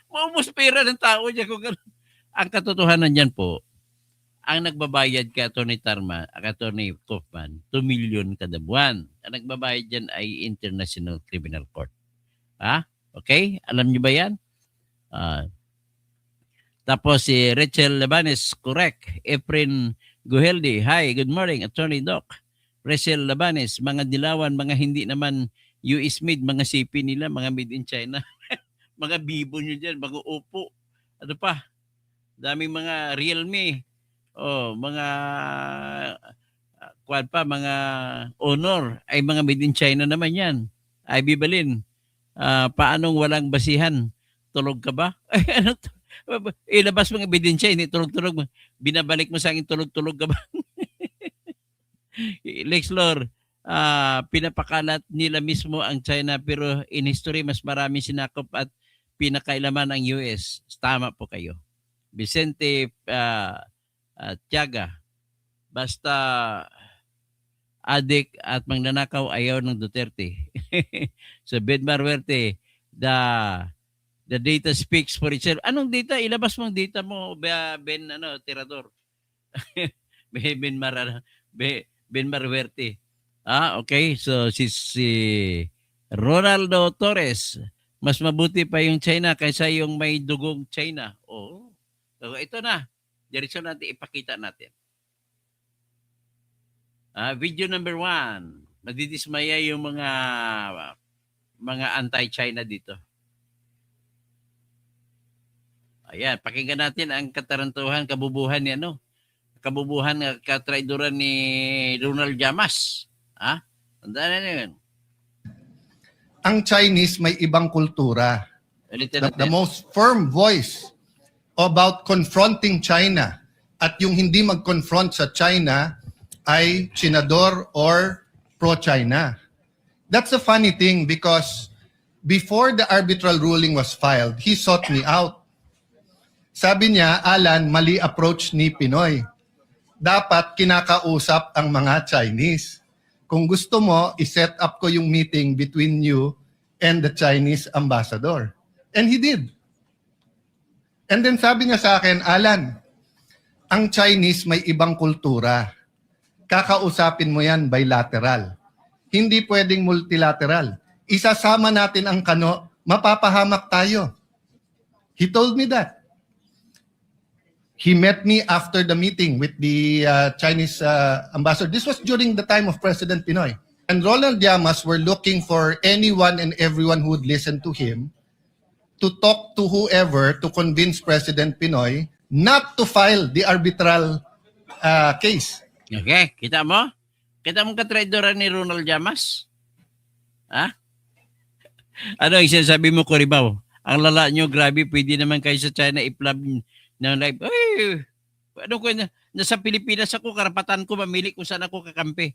maubos pera ng tao niya kung gano'n. Ang katotohanan niyan po, ang nagbabayad kay Atty. Kaufman, 2 million kada buwan. Ang nagbabayad dyan ay International Criminal Court. Okay? Alam niyo ba yan? Tapos si Rachel Labanes, correct. Efren Guheldi, hi, good morning, Attorney Doc. Rachel Labanes, mga dilawan, mga hindi naman US made, mga CP nila, mga made in China. Mga bibo nyo dyan, mga upo. Ano pa? Daming mga Realme. Oh, mga kuwan pa, mga Honor ay mga made in China naman yan. Ay bibalin. Paanong walang basihan? Tulog ka ba? Ay, ano to? Ilabas mo ng ebidensya, hindi tulog-tulog mo. Binabalik mo sa akin, tulog-tulog ka ba? Lex Lord, pinapakalat nila mismo ang China pero in history mas marami sinakop at pinakailaman ang US. Tama po kayo. Vicente Tiaga, basta adik at magnanakaw ayaw ng Duterte. So Ben Marwerte, the data speaks for itself. Anong data? Ilabas mo ang data mo, Ben Tirador. Ben Mar Ben Marwerte. Okay. So si Ronaldo Torres, mas mabuti pa yung China kaysa yung may dugong China. Oh. So ito na. Diretso natin ipakita natin. Video number 1. Madidismaya yung mga anti-China dito. Ayan, pakinggan natin ang katarantuhan, kabubuhan ni kabubuhan, katraidoran ni Ronald Llamas. Tandaan na yun. Ang Chinese may ibang kultura. The most firm voice about confronting China at yung hindi mag-confront sa China ay Chinador or pro-China. That's a funny thing because before the arbitral ruling was filed, he sought me out. Sabi niya, Alan, mali approach ni Pinoy. Dapat kinakausap ang mga Chinese. Kung gusto mo, i-set up ko yung meeting between you and the Chinese ambassador. And he did. And then sabi niya sa akin, Alan, ang Chinese may ibang kultura. Kakausapin mo yan bilateral. Hindi pwedeng multilateral. Isasama natin ang kano, mapapahamak tayo. He told me that. He met me after the meeting with the Chinese ambassador. This was during the time of President Pinoy. And Ronald Llamas were looking for anyone and everyone who would listen to him to talk to whoever to convince President Pinoy not to file the arbitral case. Okay, kita mo? Kita mo katraidoran ni Ronald Llamas? Ano yung sinasabi mo, Coribaw? Ang lala nyo, grabe, pwede naman kayo sa China i-plug ng live. Ay, ano ko, nasa Pilipinas ako, karapatan ko mamili kung saan ako kakampi.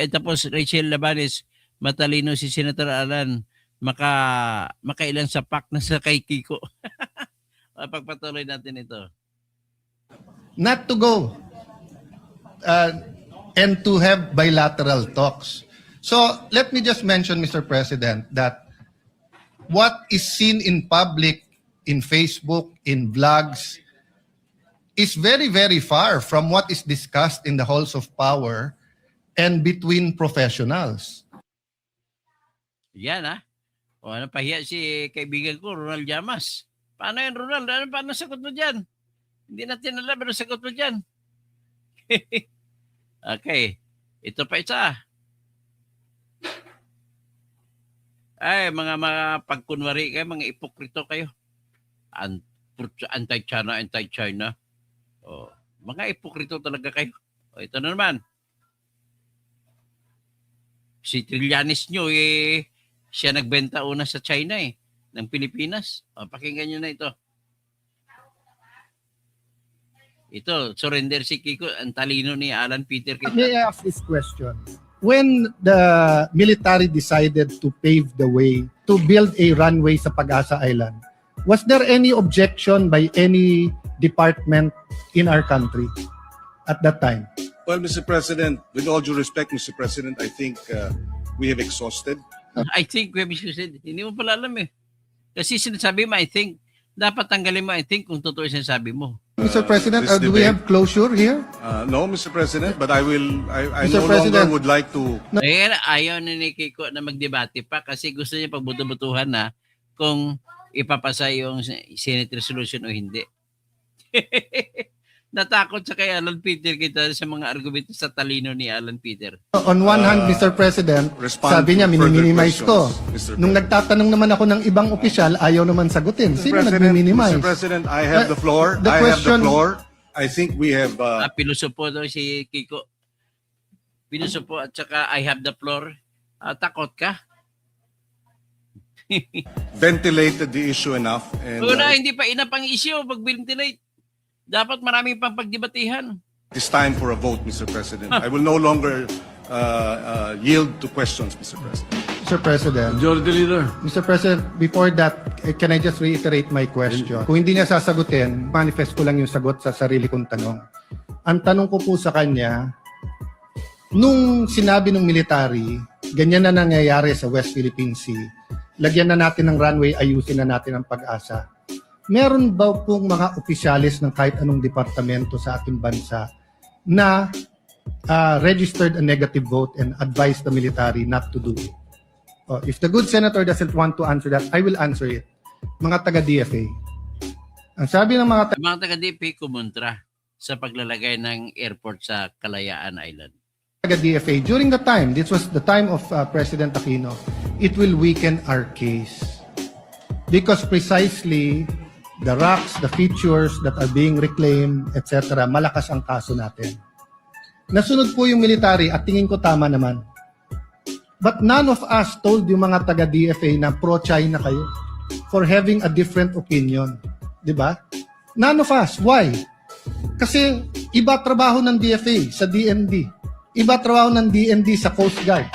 Tapos Rachel Labanes, matalino si Senator Alan, makailan sa pack na sa kay Kiko. Pagpatuloy natin ito. Not to go and to have bilateral talks. So let me just mention, Mr. President, that what is seen in public, in Facebook, in vlogs, is very, very far from what is discussed in the halls of power and between professionals. Yan napahiya si kaibigan ko, Ronald Llamas. Paano yan, Ronald? Paano sagot mo dyan? Hindi natin alam, pero sagot mo dyan. Okay. Ito pa isa. Ay, mga pagkunwari kayo, mga ipokrito kayo. Anti-China. Oh, mga ipokrito talaga kayo. Ito na naman. Si Trillanes nyo, siya nagbenta una sa China ng Pilipinas. Pakinggan nyo na ito. Ito, surrender si Kiko, ang talino ni Alan Peter. May I ask this question? When the military decided to pave the way to build a runway sa Pag-asa Island, was there any objection by any department in our country at that time? Well, Mr. President, with all due respect, Mr. President, I think we have exhausted. I think we have exhausted. Hindi mo pala alam Kasi sinasabi mo, I think, dapat tanggalin mo, I think, kung totoo yung sinasabi mo. Mr. President, do we have closure here? No, Mr. President, but I Mr. no President, longer would like to... Ayaw na ni Kiko na magdebate pa kasi gusto niya pagbuto-butuhan na kung ipapasa yung Senate resolution o hindi. natakot sa kay Alan Peter kita sa mga argumento sa talino ni Alan Peter. On one hand, Mr. President, respond sabi niya, to further miniminize ko. questions, Mr. Nung nagtatanong naman ako ng ibang opisyal, ayaw naman sagutin. Sino nagmi-minimize? Mr. President, I have the floor. The I have the question- floor. I think we have Pilosopo daw si Kiko. Pilosopo at saka I have the floor. Takot ka? ventilated the issue enough. And Una, hindi pa inapang issue pag-ventilate. Dapat maraming pang pagdebatihan. it's time for a vote, Mr. President. I will no longer yield to questions, Mr. President. Mr. President, Majority Leader. Mr. President, before that, can I just reiterate my question? Kung hindi niya sasagutin, manifest ko lang yung sagot sa sarili kong tanong. Ang tanong ko po sa kanya, nung sinabi ng military, ganyan na nangyayari sa West Philippine Sea, lagyan na natin ng runway, ayusin na natin ang pag-asa. Meron ba pong mga opisyalis ng kahit anong departamento sa ating bansa na registered a negative vote and advised the military not to do it? If the good senator doesn't want to answer that, I will answer it. Mga taga-DFA. Ang sabi ng mga Mga taga-DP kumontra sa paglalagay ng airport sa Kalayaan Island. taga-DFA, during the time, this was the time of President Aquino, it will weaken our case. Because precisely, the rocks, the features that are being reclaimed, etc., malakas ang kaso natin. Nasunod po yung military at tingin ko tama naman. But none of us told yung mga taga-DFA na pro-China kayo for having a different opinion. Diba? None of us. Why? Kasi iba trabaho ng DFA sa DND. Iba trabaho ng DND sa Coast Guard.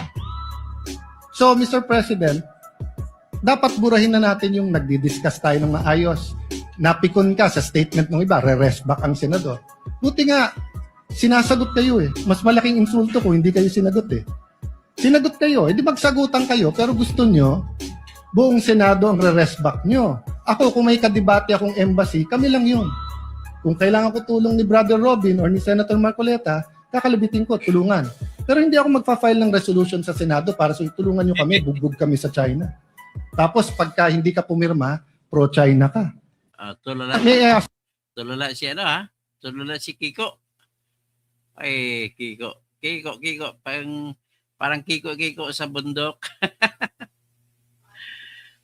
So, Mr. President, dapat burahin na natin yung nagdi-discuss tayo ng maayos. Napikon ka sa statement ng iba, re-rest back ang senador. Buti nga, sinasagot kayo eh. Mas malaking insulto kung hindi kayo sinagot eh. Sinagot kayo, di magsagutan kayo, pero gusto nyo, buong Senado ang re-rest back nyo. Ako, kung may kadebate akong embassy, kami lang yun. Kung kailangan ko tulong ni Brother Robin or ni Senator Marcoleta, kakalabitin ko, tulungan. Pero hindi ako magpa-file ng resolution sa Senado para so tulungan nyo kami, bugbog kami sa China. Tapos pagka hindi ka pumirma, pro-China ka. Tulala si ano ha? Tulala si Kiko. Ay, Kiko. Parang Kiko sa bundok.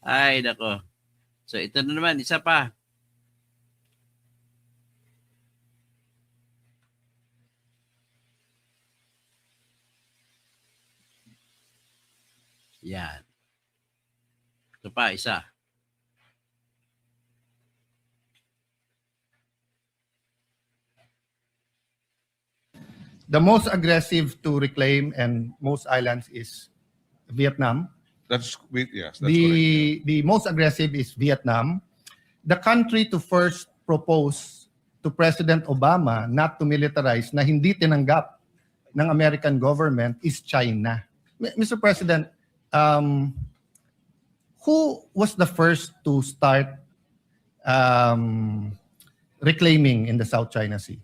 Ay, nako. So ito na naman, isa pa. Yan. Ito pa, isa. The most aggressive to reclaim and most islands is Vietnam. Yes, that's correct. The most aggressive is Vietnam. The country to first propose to President Obama not to militarize na hindi tinanggap ng American government is China. Mr. President, who was the first to start reclaiming in the South China Sea?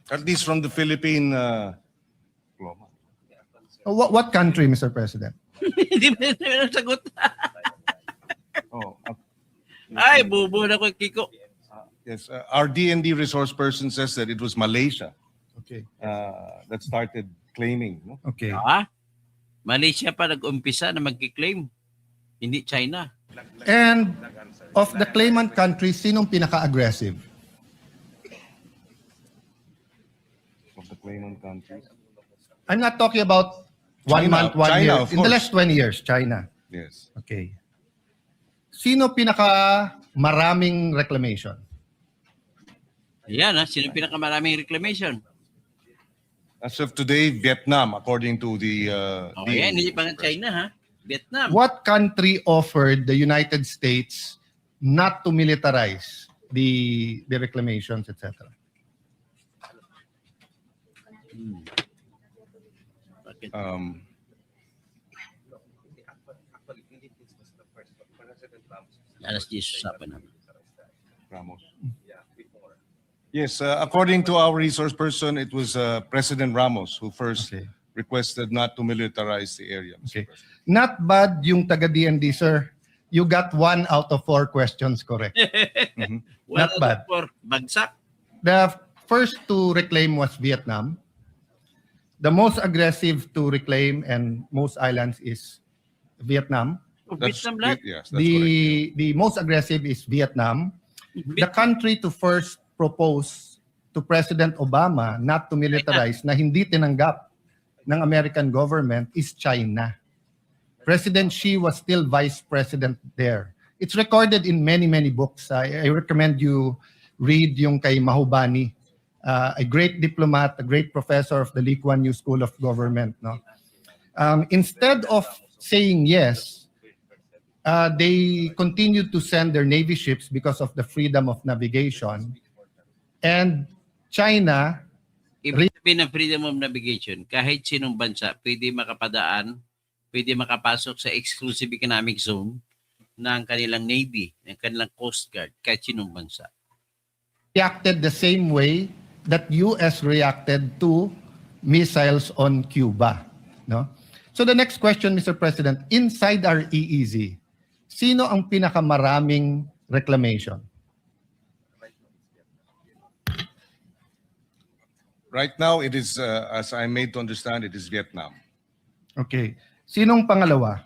At least from the Philippine What country, Mr. President? Hindi mo na sagot. oh, Ay, bubo na ko, Kiko. yes, our DND resource person says that it was Malaysia Okay. that started claiming. No? Okay. Malaysia pa nag-umpisa na mag-claim. Hindi China. And of the claimant countries, sinong pinaka-aggressive? Of the claimant countries. I'm not talking about 1 China, month, 1 China, year. of In the course. last 20 years, China. Yes. Okay. Sino pinaka-maraming reclamation? Yan sino pinakamaraming reclamation? As of today, Vietnam, according to the Yan, hindi pa nga China ha. Vietnam. What country offered the United States not to militarize the reclamations, etc.? Bakit? Alas 10 usapan namin. Ramos. Yes, according to our resource person, it was President Ramos who first Okay. requested not to militarize the area. Mr. Okay. President. Not bad yung taga-DND, sir. You got 1 out of 4 questions correct. Not bad. For bagsak. The first to reclaim was Vietnam. The most aggressive to reclaim and most islands is Vietnam. That's, Vietnam lahat. yes, that's correct. The most aggressive is Vietnam. The country to first propose to President Obama not to militarize na hindi tinanggap ng American government is China. President Xi was still vice president there. It's recorded in many, many books. I recommend you read yung kay Mahubani, a great diplomat, a great professor of the Lee Kuan Yew School of Government. No? Instead of saying yes, they continued to send their Navy ships because of the freedom of navigation. And China, Ibig sabihin ng freedom of navigation, kahit sinong bansa, pwede makapadaan, pwede makapasok sa exclusive economic zone ng kanilang Navy, ng kanilang Coast Guard, kahit sinong bansa. reacted the same way that US reacted to missiles on Cuba. No? So the next question, Mr. President, inside our EEZ, sino ang pinakamaraming reclamation? Right now, it is, as I'm made to understand, it is Vietnam. Okay. Sinong pangalawa?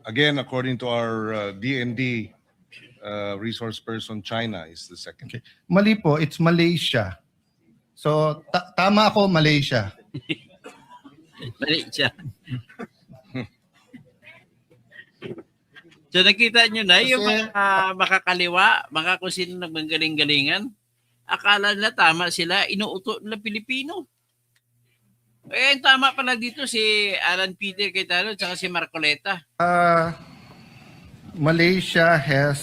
Again, according to our DND resource person, China is the second. Okay. Mali po, it's Malaysia. So tama ako, Malaysia. Mali siya. So nakita nyo na yung mga makakaliwa, mga kung sino nagmanggaling-galingan, akala nila tama sila, inuuto nila Pilipino. Eh, tama pala dito si Alan Peter Cayetano at saka si Marcoleta. Malaysia has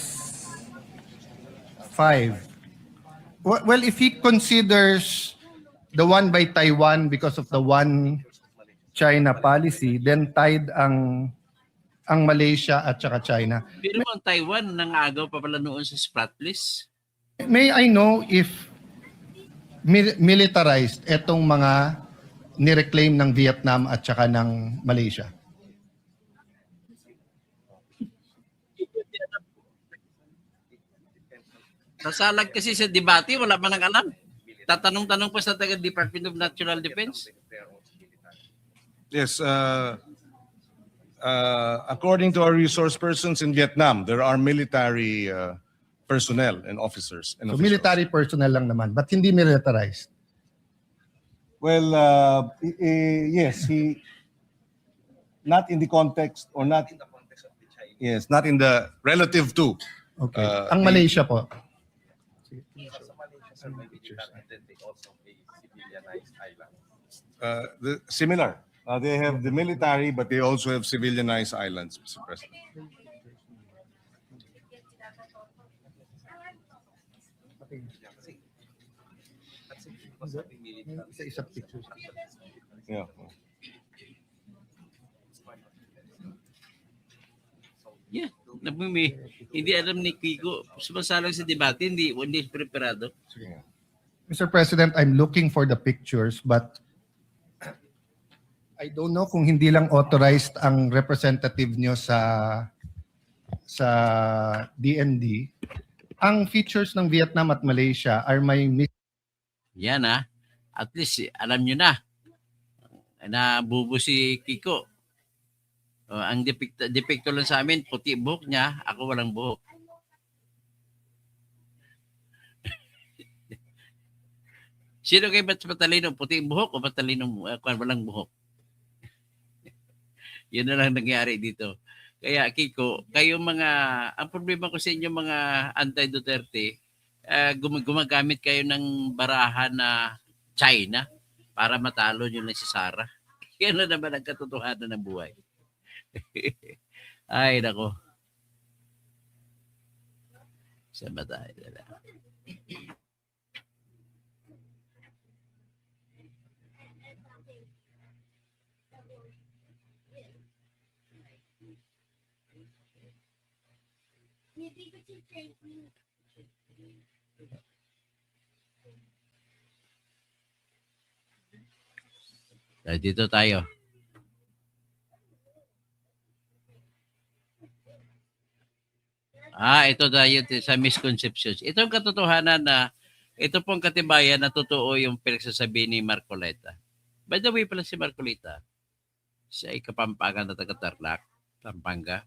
5. Well, if he considers the one by Taiwan because of the one China policy, then tied ang Malaysia at saka China. Pero ang Taiwan nangagaw pa pala noon sa Sprat list. May I know if militarized etong mga nireclaim ng Vietnam at saka ng Malaysia? Nasalag kasi sa debate, wala man nang alam. Tatanong-tanong pa sa taga Department of National Defense. Yes, according to our resource persons in Vietnam, there are military personnel and officers. And So officials. military personnel lang naman, but hindi militarized. Well, yes, he not in the context or not in the context of the Chinese. Yes, not in the relative to. Okay. Ang Malaysia po. Similar. They have the military, but they also have civilianized islands, Mr. President. Isa-isa pictures. Yeah. Yeah. Hindi alam ni Kiko. Sumasalang sa debate, hindi preparado. Mr. President, I'm looking for the pictures, but I don't know kung hindi lang authorized ang representative nyo sa DND. Ang features ng Vietnam at Malaysia are may Yan at least alam nyo na. Nabubo si Kiko. Ang depekto lang sa amin, puti buhok niya, ako walang buhok. Sino kayo ba't matalino? Puti buhok o matalino walang buhok? Yun na lang nangyari dito. Kaya Kiko, kayo ang problema ko sa inyo mga anti-Duterte, gumagamit kayo ng barahan na China para matalo nyo na si Sara. Yan na naman ang katotohanan ng buhay. Ay, nako. Sa batay na lang. Dito tayo. ito tayo sa misconceptions. Ito ang katotohanan na ito pong katibayan na totoo yung pinagsasabi ni Marcoleta. By the way pala si Marcoleta, siya ay Kapampangan na taga-Tarlac, Pampanga.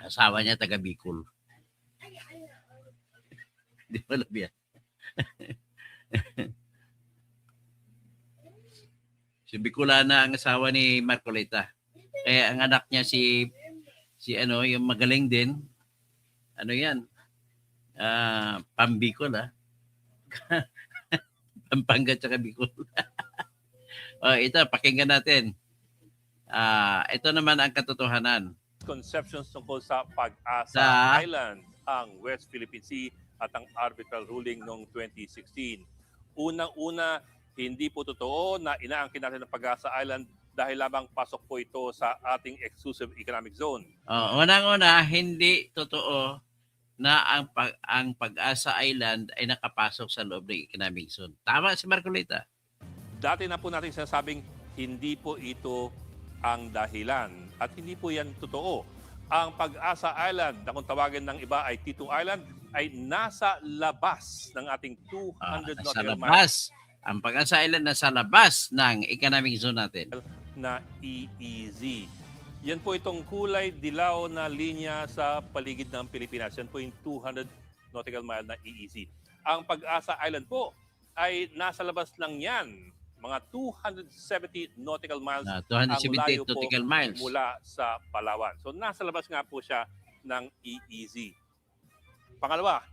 Asawa niya taga Bicol. Di ba alam yan? Si Bicolana ang asawa ni Marcoleta. Kaya ang anak niya si yung magaling din. Ano yan? Pambicol Pampanga tsaka Bicol. Ito, pakinggan natin. Ito naman ang katotohanan. Conceptions tungkol sa Pag-asa Sa- Island, ang West Philippine Sea at ang arbitral ruling noong 2016. Unang-una, hindi po totoo na inaangkin natin ang Pag-asa Island dahil lamang pasok po ito sa ating exclusive economic zone. Unang-una, hindi totoo na ang Pag-asa Island ay nakapasok sa loob ng economic zone. Tama si Marcoleta. Dati na po natin sinasabing hindi po ito ang dahilan at hindi po yan totoo. Ang Pag-asa Island, na kung tawagin ng iba ay Titong Island, ay nasa labas ng ating 200 Nasa nautical miles labas. Ang Pag-asa Island nasa labas ng economic zone natin. na EEZ. Yan po itong kulay dilaw na linya sa paligid ng Pilipinas. Yan po yung 200 nautical mile na EEZ. Ang Pag-asa Island po ay nasa labas lang yan. Mga 270 nautical miles Na ang 270 layo po nautical miles. mula sa Palawan. So nasa labas nga po siya ng EEZ. Pangalawa,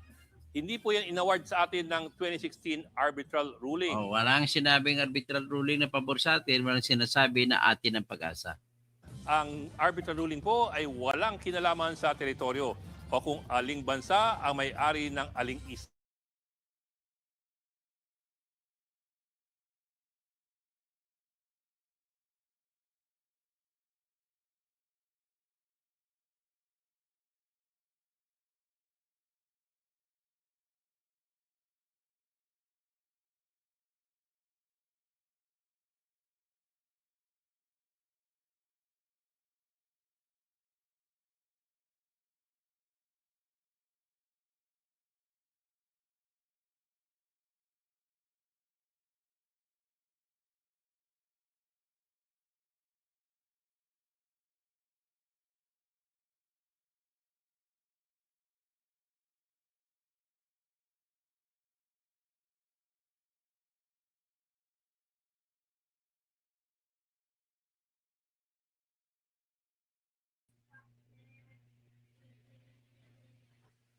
hindi po yan inaward sa atin ng 2016 arbitral ruling. Walang sinabing arbitral ruling na pabor sa atin. Walang sinasabi na atin ang Pag-asa. Ang arbitral ruling po ay walang kinalaman sa teritoryo o kung aling bansa ang may-ari ng aling isla.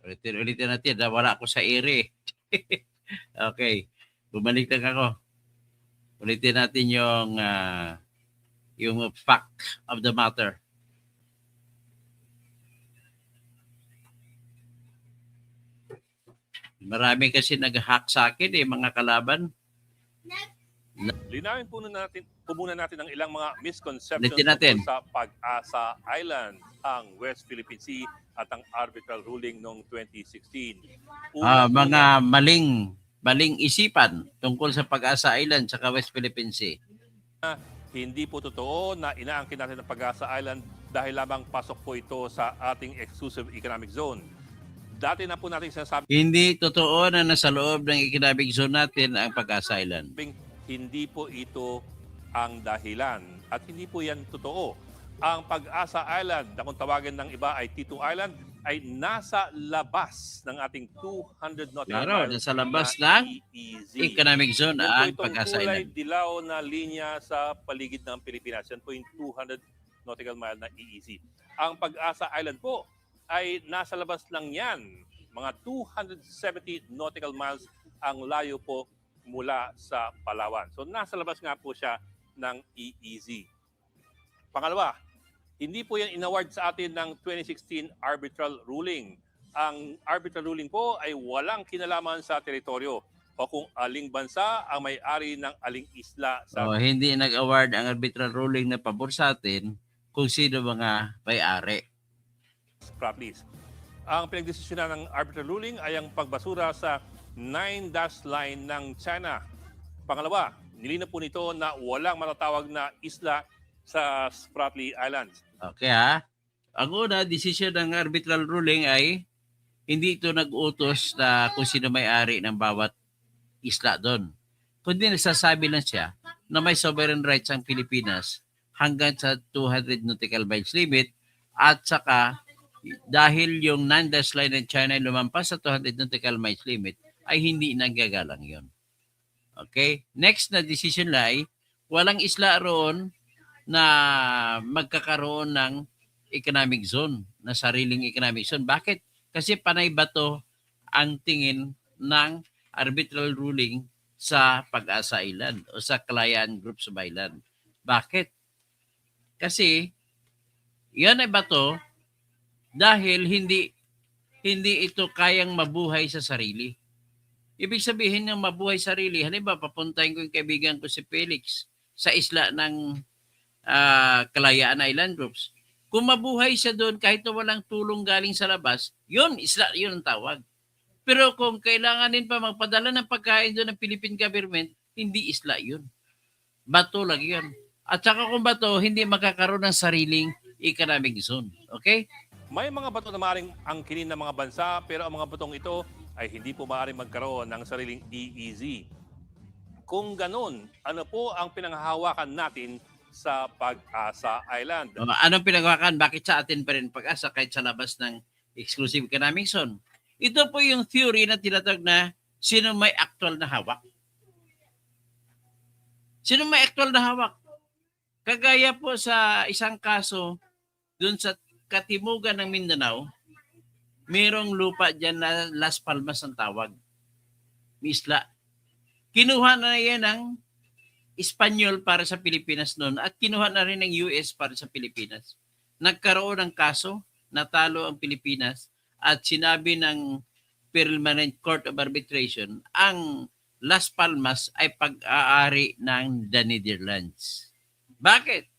Ulitin natin. Wala ako sa ere. Okay. Bumalik lang ako. Ulitin natin yung fact of the matter. Marami kasi nag-hack sa akin mga kalaban. Linawin po muna natin ang ilang mga misconceptions Ulitin natin. tungkol sa Pag-asa Island, ang West Philippine Sea at ang arbitral ruling noong 2016. Mga maling isipan tungkol sa Pag-asa Island sa West Philippine Sea. Hindi po totoo na inaangkin natin ang Pag-asa Island dahil lamang pasok po ito sa ating exclusive economic zone. Dati na po natin sinasabi Hindi totoo na nasa loob ng economic zone natin ang Pag-asa Island. hindi po ito ang dahilan at hindi po yan totoo. Ang Pag-asa Island, na kung tawagin ng iba ay Titong Island, ay nasa labas ng ating 200 nautical Claro, miles nasa labas na ng EEZ. economic zone Yan po ang itong Pag-asa kulay Island. dilaw na linya sa paligid ng Pilipinas. Yan po yung 200 nautical mile na EEZ. Ang Pag-asa Island po ay nasa labas lang yan. Mga 270 nautical miles ang layo po mula sa Palawan. So nasa labas nga po siya ng EEZ. Pangalawa, hindi po yan inaward sa atin ng 2016 arbitral ruling. Ang arbitral ruling po ay walang kinalaman sa teritoryo o kung aling bansa ang may-ari ng aling isla sa Hindi nag-award ang arbitral ruling na pabor sa atin kung sino mga may-ari. properties. Ang pinagdesisyonan ng arbitral ruling ay ang pagbasura sa 9-dash line ng China. Pangalawa, nilinaw po nito na walang matatawag na isla sa Spratly Islands. Okay Ang una, decision ng arbitral ruling ay Hindi ito nag-utos na kung sino may-ari ng bawat isla doon. Kundi nagsasabi lang siya na may sovereign rights ang Pilipinas hanggang sa 200 nautical miles limit at saka dahil yung non-dash line ng China ay lumampas sa 200 nautical miles limit ay hindi nanggagalang yon. Okay? Next na decision ay walang isla roon na magkakaroon ng economic zone, na sariling economic zone. Bakit? Kasi panay bato ang tingin ng arbitral ruling sa Pag-asa Island o sa Kalayaan Groups of Island. Bakit? Kasi yan ay bato dahil hindi ito kayang mabuhay sa sarili. Ibig sabihin ng mabuhay sarili, halimbawa papuntahin ko yung kaibigan ko si Felix sa isla ng Kalayaan Island Groups. Kung mabuhay siya doon kahit na walang tulong galing sa labas, yun, isla, yun ang tawag. Pero kung kailanganin pa magpadala ng pagkain doon ng Philippine government, hindi isla yun. Bato lang yun. At saka kung bato, hindi makakaroon ng sariling economic zone. Okay? May mga bato na maaaring angkinin ng mga bansa pero ang mga batong ito ay hindi po maaaring magkaroon ng sariling EEZ. Kung ganun, ano po ang pinanghahawakan natin sa Pag-asa Island? Anong pinagawakan? Bakit sa atin pa rin Pag-asa kahit sa labas ng exclusive economic zone? Ito po yung theory na tinatawag na sino may actual na hawak. Sino may actual na hawak? Kagaya po sa isang kaso dun sa katimugan ng Mindanao, mayroong lupa dyan na Las Palmas ang tawag. Isla. Kinuha na yan ng Espanyol para sa Pilipinas noon at kinuha na rin ng US para sa Pilipinas. Nagkaroon ng kaso, natalo ang Pilipinas at sinabi ng Permanent Court of Arbitration ang Las Palmas ay pag-aari ng the Netherlands. Bakit?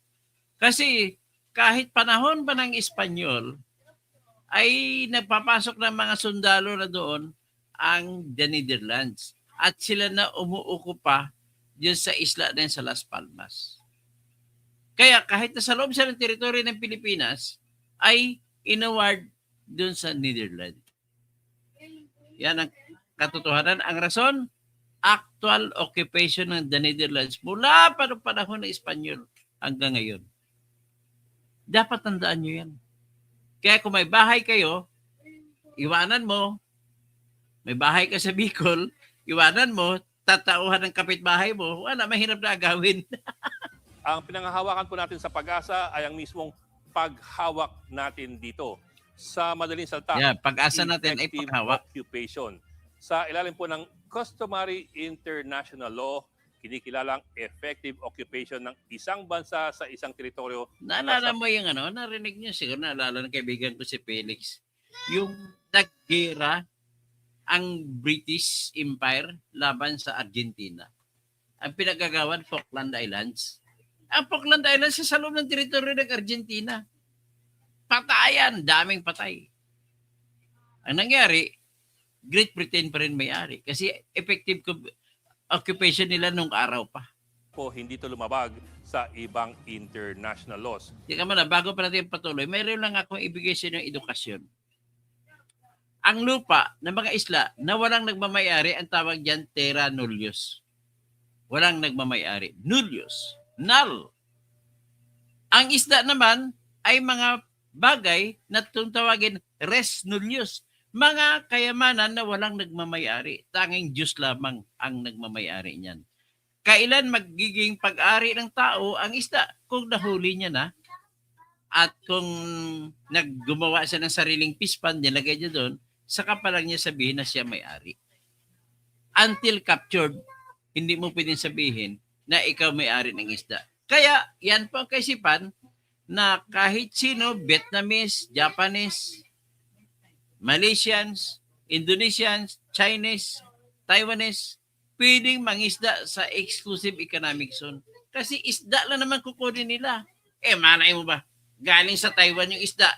Kasi kahit panahon pa ng Espanyol ay nagpapasok ng mga sundalo na doon ang the Netherlands at sila na umuukupa diyan sa isla din sa Las Palmas. Kaya kahit na sa loob siya ng teritoryo ng Pilipinas, ay inaward doon sa Netherlands. Yan ang katotohanan. Ang rason, actual occupation ng the Netherlands mula pa noong panahon ng Espanyol hanggang ngayon. Dapat tandaan nyo yan. Kaya kung may bahay kayo, iwanan mo. May bahay ka sa Bicol, iwanan mo, tatauhan ng kapitbahay mo, wala, mahirap na agawin. Ang pinanghahawakan po natin sa Pag-asa ay ang mismong paghawak natin dito. Sa madaling salita, Pag-asa natin ay effective paghawak. occupation. Sa ilalim po ng customary international law, kinikilalang effective occupation ng isang bansa sa isang teritoryo. Naalala mo yung narinig niyo siguro, naalala ng kaibigan ko si Felix, yung naggera ang British Empire laban sa Argentina. Ang pinagagawan, Falkland Islands. Ang Falkland Islands sa loob ng teritoryo ng Argentina. Patayan, daming patay. Ang nangyari, Great Britain pa rin may-ari kasi effective occupation nila nung araw pa. Po, hindi ito lumabag sa ibang international laws. Di ka man, bago pa natin patuloy, mayroon lang akong ibigay sa inyo ng edukasyon. Ang lupa ng mga isla na walang nagmamayari, ang tawag dyan terra nullius. Walang nagmamayari. Nullius. Null. Ang isla naman ay mga bagay na tawagin res nullius. Mga kayamanan na walang nagmamayari. Tanging Diyos lamang ang nagmamayari niyan. Kailan magiging pag-ari ng tao ang isda? Kung nahuli niya na at kung naggumawa siya ng sariling pispan, nilagay niya doon, saka pa lang niya sabihin na siya may-ari. Until captured, hindi mo pwedeng sabihin na ikaw may-ari ng isda. Kaya yan po ang kaisipan na kahit sino, Vietnamese, Japanese, Malaysians, Indonesians, Chinese, Taiwanese, pwedeng mangisda sa exclusive economic zone. Kasi isda lang naman kukunin nila. Malay mo ba? Galing sa Taiwan yung isda.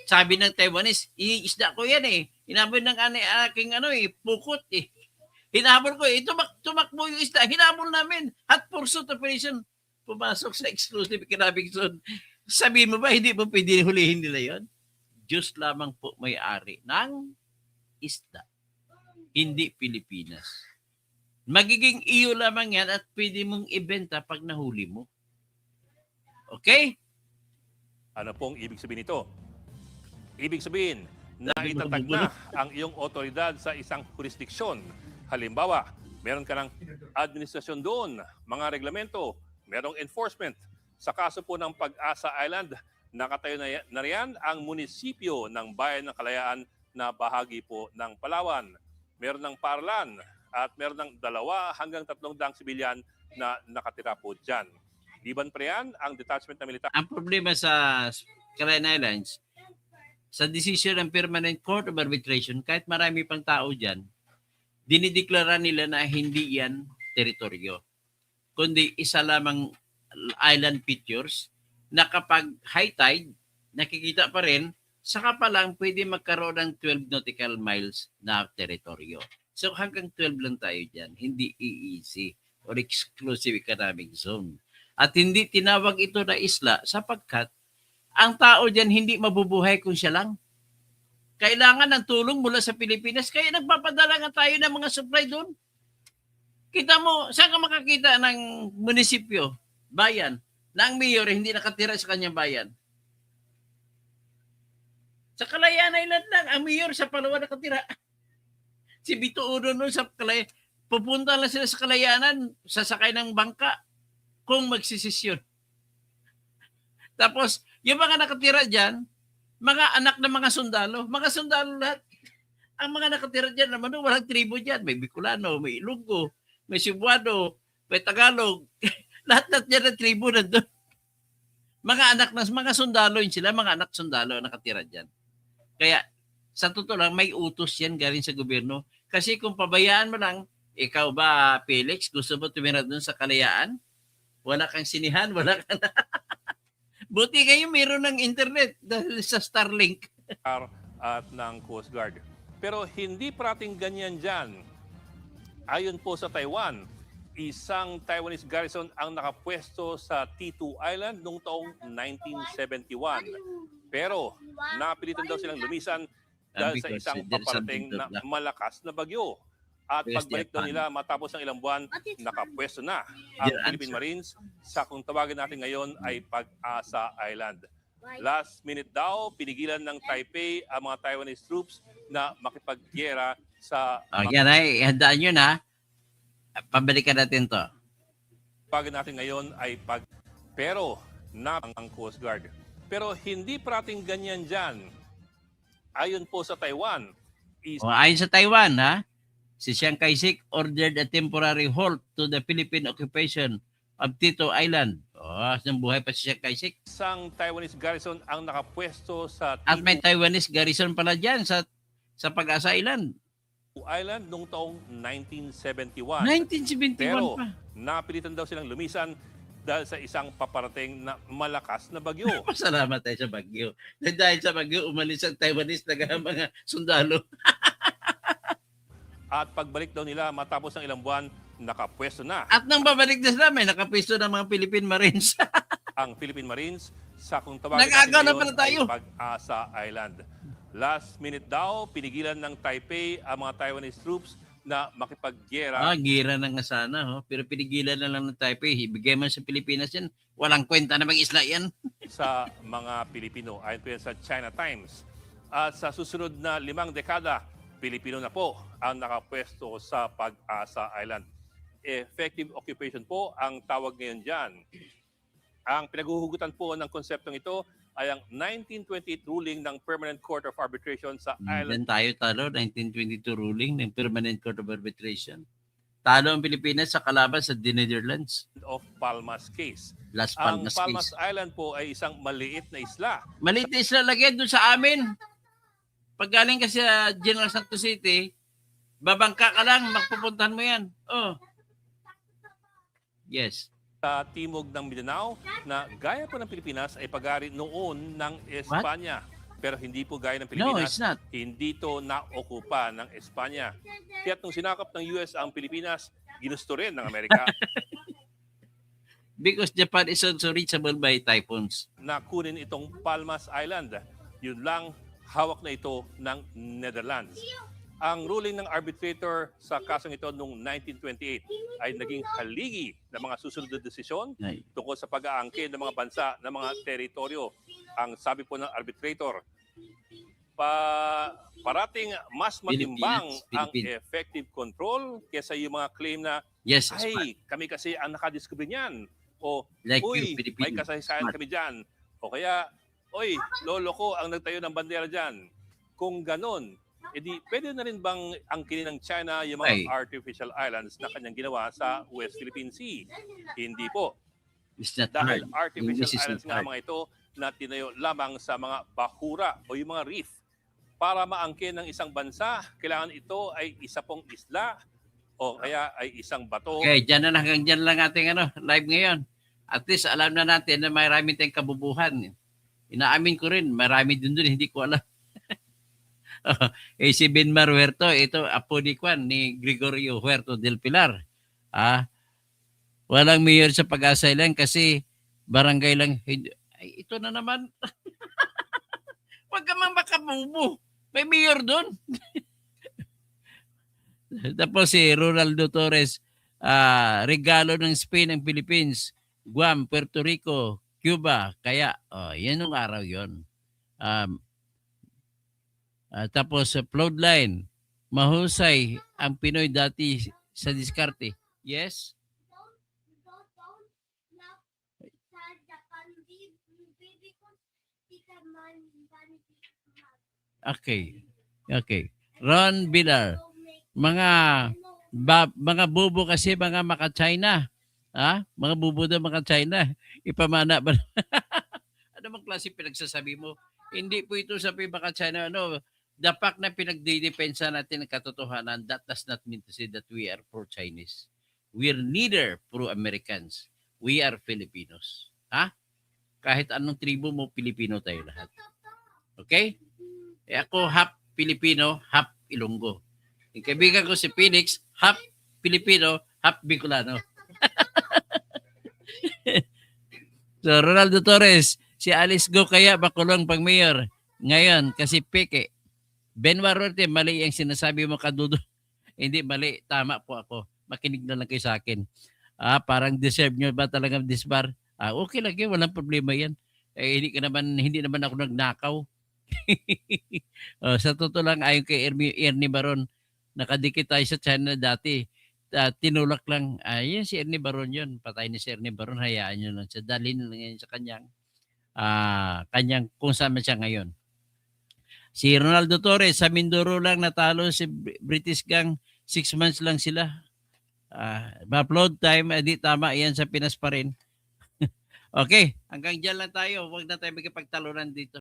Sabi ng Taiwanese, isda ko yan eh. Hinabol ng aking pukot eh. Hinabol ko eh. Tumakbo yung isda. Hinabol namin. Hot pursuit operation. Pumasok sa exclusive economic zone. Sabihin mo ba, hindi mo pwede hulihin nila yon? Diyos lamang po may-ari ng isda, hindi Pilipinas. Magiging iyo lamang yan at pwede mong ibenta pag nahuli mo. Okay? Ano pong ibig sabihin nito? Ibig sabihin na Sabi mo, itatag na ang iyong otoridad sa isang jurisdiksyon. Halimbawa, meron ka ng administrasyon doon, mga reglamento, merong enforcement. Sa kaso po ng Pag-asa Island, nakatayo na riyan ang munisipyo ng Bayan ng Kalayaan na bahagi po ng Palawan. Meron ng Parlan at meron ng 2 hanggang 300 sibilyan na nakatira po dyan. Liban pa yan ang detachment na militar. Ang problema sa Calayan Islands, sa decision ng Permanent Court of Arbitration, kahit marami pang tao dyan, dinideklara nila na hindi yan teritoryo. Kundi isa lamang island features na kapag high tide, nakikita pa rin, saka pa lang pwede magkaroon ng 12 nautical miles na teritoryo. So hanggang 12 lang tayo dyan, hindi EEZ or Exclusive Economic Zone. At hindi tinawag ito na isla sapagkat ang tao dyan hindi mabubuhay kung siya lang. Kailangan ng tulong mula sa Pilipinas, kaya nagpapadala nga tayo ng mga supply doon. Kita mo, saan ka makakita ng munisipyo, bayan, na ang mayor hindi nakatira sa kanyang bayan? Sa Calayan Island lang, ang mayor sa Palawan nakatira. Si Bito Uno nun sa Calayan, pupunta lang sila sa Calayanan, sasakay ng bangka kung magsisisyon. Tapos, yung mga nakatira dyan, mga anak ng mga sundalo lahat. Ang mga nakatira dyan naman, walang tribo dyan. May Bicolano, may Ilonggo, may Cebuano, may Tagalog. Lahat dyan ng tribo nandun. Mga anak ng mga sundalo yun sila, mga anak sundalo nakatira dyan. Kaya, sa totoo lang, may utos yan galing sa gobyerno. Kasi kung pabayaan mo lang, ikaw ba, Felix, gusto mo tumira doon sa Kalayaan? Wala kang sinihan, wala kang... Buti kayo meron ng internet dahil sa Starlink. At ng Coast Guard. Pero hindi parating ganyan dyan. Ayon po sa Taiwan, isang Taiwanese garrison ang nakapwesto sa T2 Island noong taong 1971. Pero napilitan daw silang lumisan dahil sa isang paparating na malakas na bagyo. At pagbalik daw nila matapos ng ilang buwan, nakapwesto na ang Philippine Marines sa kung tawagin natin ngayon ay Pag-asa Island. Last minute daw, pinigilan ng Taipei ang mga Taiwanese troops na makipaggera sa... Yan ay, handaan nyo na. Pabalikan natin to. Tawagin natin ngayon ay Pero ang Coast Guard. Pero hindi parating ganyan dyan. Ayon po sa Taiwan. Ayon sa Taiwan, ha? Si Chiang Kai-shek ordered a temporary halt to the Philippine occupation of Tito Island. Nang buhay pa si Chiang Kai-shek. Isang Taiwanese garrison ang nakapwesto sa At may Taiwanese garrison pala dyan sa Pag-asa Island. Island noong taong 1971. 1971 Pero pa. napilitan daw silang lumisan dahil sa isang paparating na malakas na bagyo. Pasalamat tayo sa bagyo. Dahil sa bagyo, umalis ang Taiwanese na mga sundalo. At pagbalik daw nila matapos ng ilang buwan, nakapwesto na At nang babalik na sila, may nakapisto ng mga Philippine Marines. ang Philippine Marines sa kung tawagin Nag-agaw na ngayon pala tayo. ay Pag-asa Island. Last minute daw, pinigilan ng Taipei ang mga Taiwanese troops na makipaggera. Gira na nga sana. Pero pinigilan na lang ng Taipei. Ibigay man sa Pilipinas yan. Walang kwenta na mag-isla yan. sa mga Pilipino. Ayon po yan sa China Times. At sa susunod na 5 dekada, Pilipino na po ang nakapwesto sa Pag-asa Island. Effective occupation po ang tawag ngayon dyan. Ang pinaghuhugutan po ng konseptong ito ay ang 1928 ruling ng Permanent Court of Arbitration sa Island. Then tayo talo, 1922 ruling ng Permanent Court of Arbitration. Talo ang Pilipinas sa kalaban sa The Netherlands. Of Palmas case. Las Ang Palmas Palmas case. Island po ay isang maliit na isla. Maliit na isla lagi doon sa amin. Pag galing ka sa General Santos City, babangka ka lang, magpupuntahan mo yan. Yes. Sa timog ng Mindanao na gaya po ng Pilipinas ay pag-ari noon ng Espanya. Pero hindi po gaya ng No, Pilipinas. it's not. Hindi to na-okupa ng Espanya. Kaya nung sinakop ng US ang Pilipinas, ginusto rin ng Amerika Because Japan is also reachable by typhoons. na kunin itong Palmas Island. Yun lang, hawak na ito ng Netherlands. Ang ruling ng arbitrator sa kasong ito noong 1928 ay naging haligi ng mga susunod na desisyon Ay. tungkol sa pag-aangkin ng mga bansa ng mga teritoryo. Ang sabi po ng arbitrator, parating mas matimbang ang Philippines. effective control kesa yung mga claim na Yes, ay, kami kasi ang nakadiscover niyan. O, like uy, you, Filipino. may kasaysayan Smart. kami dyan. O kaya, uy, lolo ko ang nagtayo ng bandera dyan. Kung ganon, edi pwede na rin bang angkinin ng China yung mga Ay. artificial islands na kanyang ginawa sa West Philippine Sea? Hindi po. It's not Dahil hard. artificial English is islands not nga hard. mga ito na tinayo lamang sa mga bahura o yung mga reef. Para maangkin ng isang bansa, kailangan ito ay isa pong isla o kaya ay isang bato. Okay, dyan na hanggang dyan lang ating live ngayon. At least alam na natin na marami tayong kabubuhan. Inaamin ko rin, marami din doon, hindi ko alam. Si Benmar Huerto, ito apo ni Juan, ni Gregorio Huerto del Pilar. Walang mayor sa Pag-asa lang kasi barangay lang. Ay, ito na naman. Huwag ka man makabubo. May mayor doon. Tapos si Ronaldo Torres, regalo ng Spain ang Philippines, Guam, Puerto Rico, Cuba. Kaya, yan yung araw yon. Tapos Floodline, mahusay ang Pinoy dati sa diskarte. Yes? Okay. Okay. Ron Villar, mga bubo kasi mga maka-China. Mga bubo na maka-China. Ipamana ba? Ano bang klase pinagsasabi mo? Hindi po ito sa maka-China. The fact na pinagdidepensa natin ang katotohanan, that does not mean to say that we are pro-Chinese. We are neither pro-Americans. We are Filipinos. Kahit anong tribo mo, Pilipino tayo lahat. Okay? Ako half Filipino, half Ilonggo. Yung kaibigan ko si Phoenix, half Filipino, half Bicolano. So, Ronaldo Torres, si Alice Go kaya bakulong pag mayor. Ngayon, kasi peke. Benmar Huerto, mali ang sinasabi mo, Kadudo. Hindi, mali. Tama po ako. Makinig na lang kayo sa akin. Parang deserve nyo ba talagang disbar? Okay lang yun. Walang problema yan. Hindi naman ako nagnakaw. Sa totoo lang, ayon kay Ernie Baron, nakadikit tayo sa China dati. Tinulak lang. Yun si Ernie Baron yun. Patay ni si Ernie Baron. Hayaan nyo lang. Dalhin lang yan sa kanyang kung saan man siya ngayon. Si Ronaldo Torres, sa Mindoro lang natalo si British Gang. 6 months lang sila. Upload time, di tama yan sa Pinas pa rin. Okay, hanggang dyan lang tayo. Huwag na tayo magkipagtalunan dito.